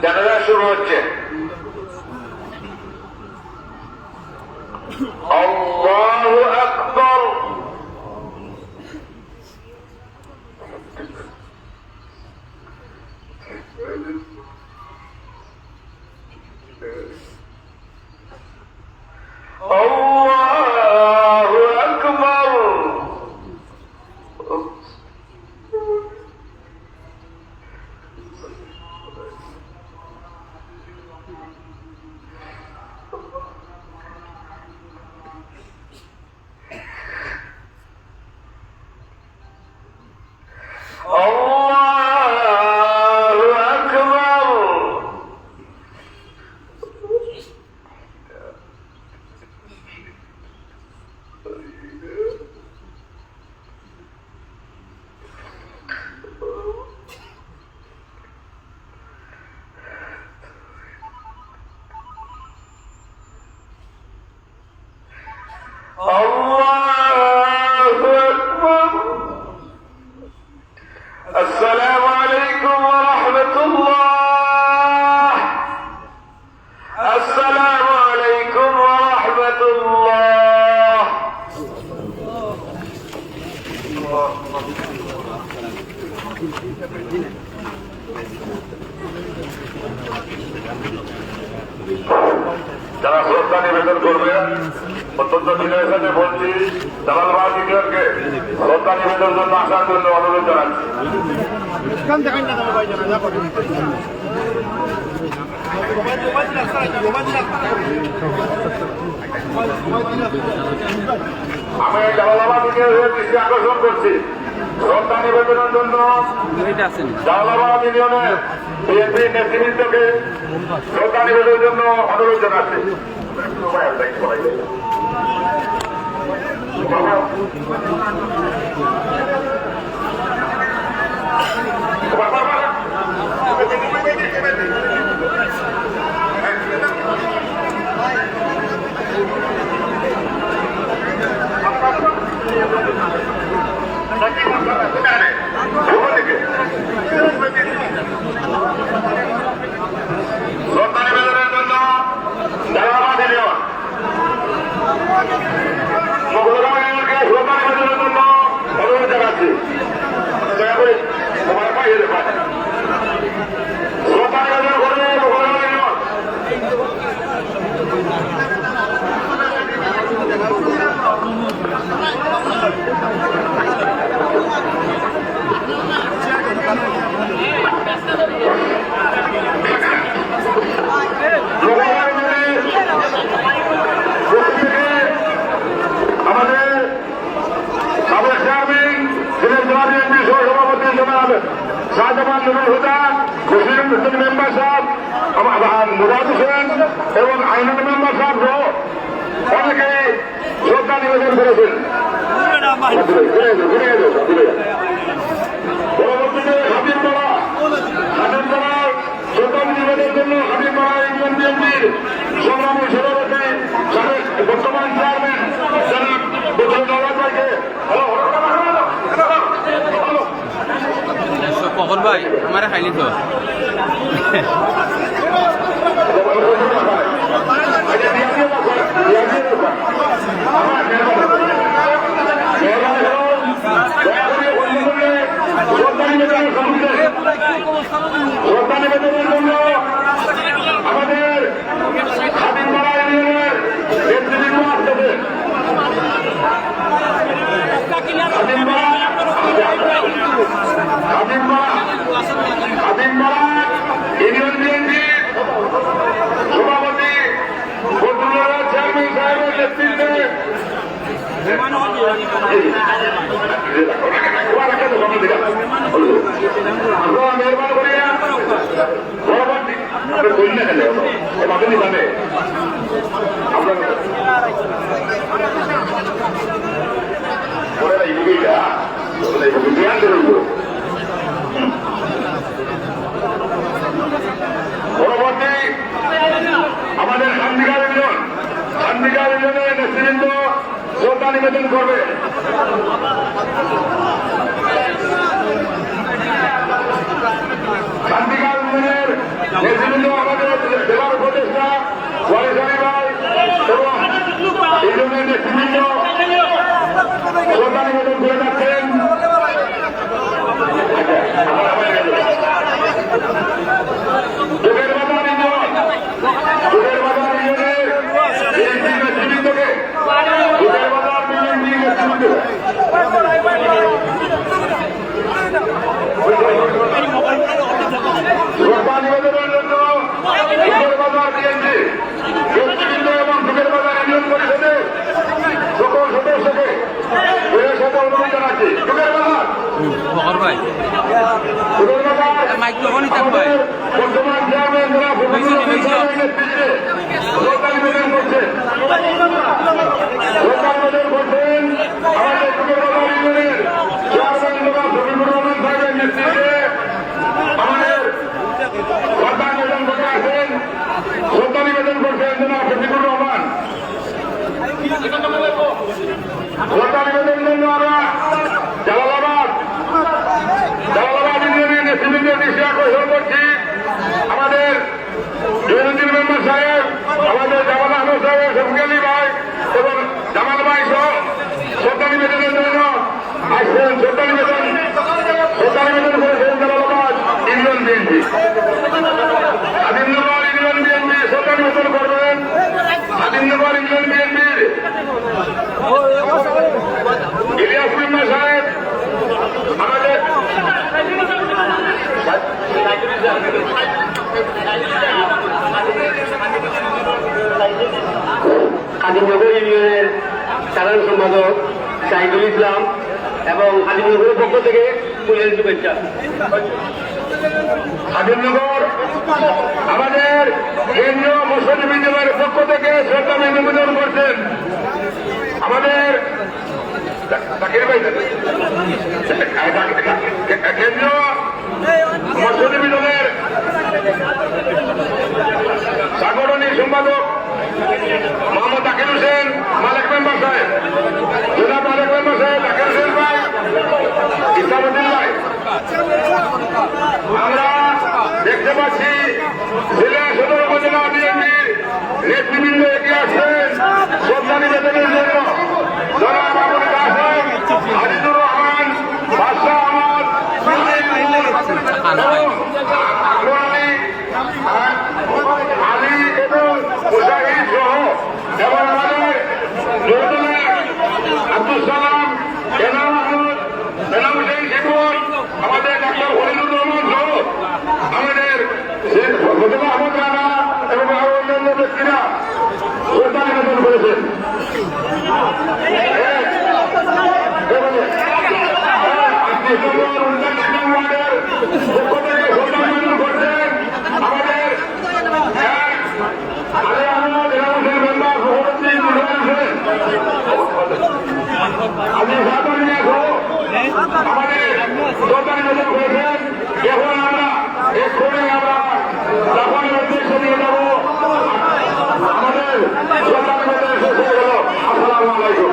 জানাজা শুরু হচ্ছে। আল্লাহু আকবার। আল্লাহু আকবার। আসসালামু আলাইকুম ওয়া রাহমাতুল্লাহ। আসসালামু আলাইকুম ওয়া রাহমাতুল্লাহ। যারা শ্রদ্ধা নিবেদন করবে অত্যন্ত বিনয়ের সাথে বলছি জালাল বাহাদুরকে শ্রদ্ধা নিবেদনের জন্য আসার জন্য অনুরোধ জানাচ্ছি। আমি জালালাবাদকে দৃষ্টি আকর্ষণ করছি শ্রদ্ধা নিবেদনের জন্য জালালাবাদ ইউনিয়নের বিএনপি নেতৃবৃন্দকে শ্রদ্ধা নিবেদনের জন্য অনুরোধ জানাচ্ছি। শ্রদ্ধা নিবেদনের জন্য জালালাবাদ ইউনিয়ন মহকুমা শ্রদ্ধা নিবেদনের জন্য অনুরোধ জানাচ্ছি। দয়া করে তোমার পাইয়ে দেখায় শ্রদ্ধা নিবেদন করবে মহকুমা ইউনিয়ন। আমাদের সাবেক চেয়ারম্যান বিএনপি সহসভাপতি জনাব শাহজামান নুরুল হুদা, মুসলিম মেম্বার সাহেব মুরাদ হোসেন এবং আইনান মেম্বার সাহেব সহ অনেকেই শ্রদ্ধা নিবেদন করেছেন। পরবর্তীতে হাবিবপাড়া শ্রদ্ধা নিবেদনের জন্য হাবিবপাড়া ইউনিয়ন বিএনপির সংগ্রামী সভাপতি সাবেক বর্তমান চেয়ারম্যান জনাব বদরুল নওয়াজ ভাইকে পকর ভাই আমার খাইলি তো শ্রদ্ধা নিবেদনের জন্য আমাদের হাবিবপাড়া ইউনিয়নের নেতৃবৃন্দ আসতেছে। হাবিবপাড়া ইউনিয়ন বিএনপির সভাপতি বদরুল চেয়ারম্যান সাহেবের নেতৃত্বে মেহরবান করিয়া পরবর্তী পরবর্তী আমাদের শান্তিকার ইউনিয়নের নেতৃবৃন্দ শ্রদ্ধা নিবেদন করবে। শান্তিকার ইউনিয়নের নেতৃবৃন্দ আমাদের জেলার উপদেষ্টা ওয়ারিসানি ভাই এবং ইউনিয়নের নেতৃবৃন্দ শ্রদ্ধা নিবেদন করে যাচ্ছেন। যুগের বাজার ইউনিয়নের নেতৃবৃন্দকে যুগের বাজার নেতৃবৃন্দ শ্রদ্ধা নিবেদনের জন্য যুগের বাজার বিএনপি খাদিমনগর ইউনিয়নের সাধারণ সম্পাদক শাহিদুল ইসলাম এবং খাদিমনগরের পক্ষ থেকে ফুলের শুভেচ্ছা। খাদিমনগর আমাদের কেন্দ্রীয় মুসলিম বিদ্যালয়ের পক্ষ থেকে শ্রদ্ধা নিবেদন করছেন আমাদের কেন্দ্রীয় মুসলিম বিদ্যালয়ের সাংগঠনিক সম্পাদক মোহাম্মদ আকিল হোসেন মালিক মেম্বার সাহেব, জনাব মালিক মেম্বার সাহেব, আকিল হোসেন ভাই, ইসলামউদ্দিন ভাই। আমরা দেখতে পাচ্ছি জেলা সদর উপজেলা বিএনপির নেতৃবৃন্দ এগিয়ে আসছেন শ্রদ্ধা নিবেদনের জন্য। জনাব আবুল কাসেম, আজিজুর রহমান, বাদশাহ আহমদ, আলী এবং মুজাহিদ সহ এবং আমাদের আব্দুল সালাম, এনাম আহমদ, এনাম হুসেন শিবন, আমাদের ডাক্তার হরিনুর রহমান সহ আমাদের ফজল আহমদ রানা এবং আরো অন্যান্য ব্যক্তিরা শ্রদ্ধা নিবেদন করেছেন। এখন আমরা এক্ষুনি আমরা জাপানের উদ্দেশ্য নিয়ে যাব। আমাদের শ্রদ্ধা নিবেদন শেষ হয়ে গেল। আসসালামু আলাইকুম।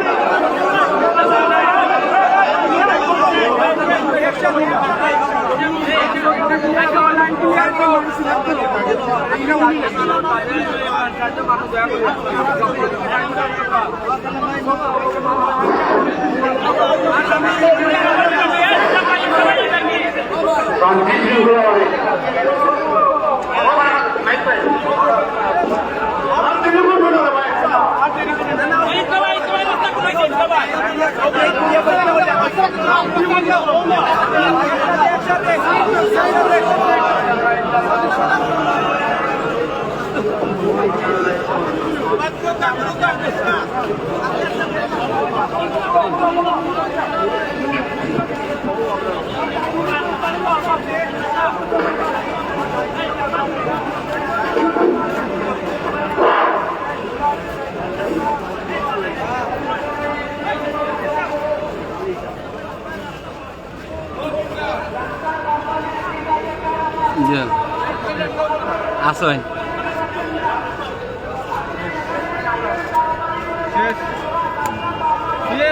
আসেন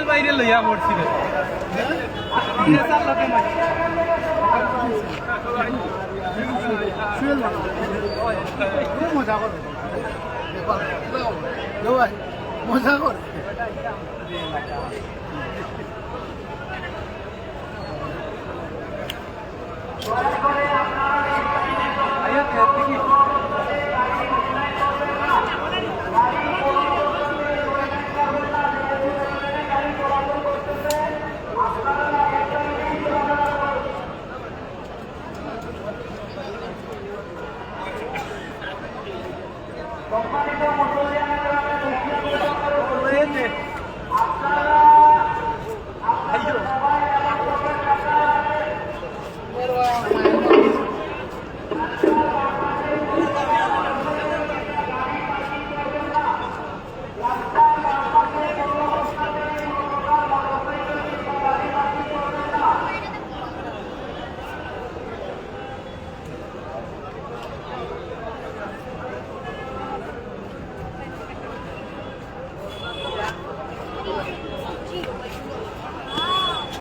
বাইরে লইয়া পড়ছি মজা করে মজা করে আয়া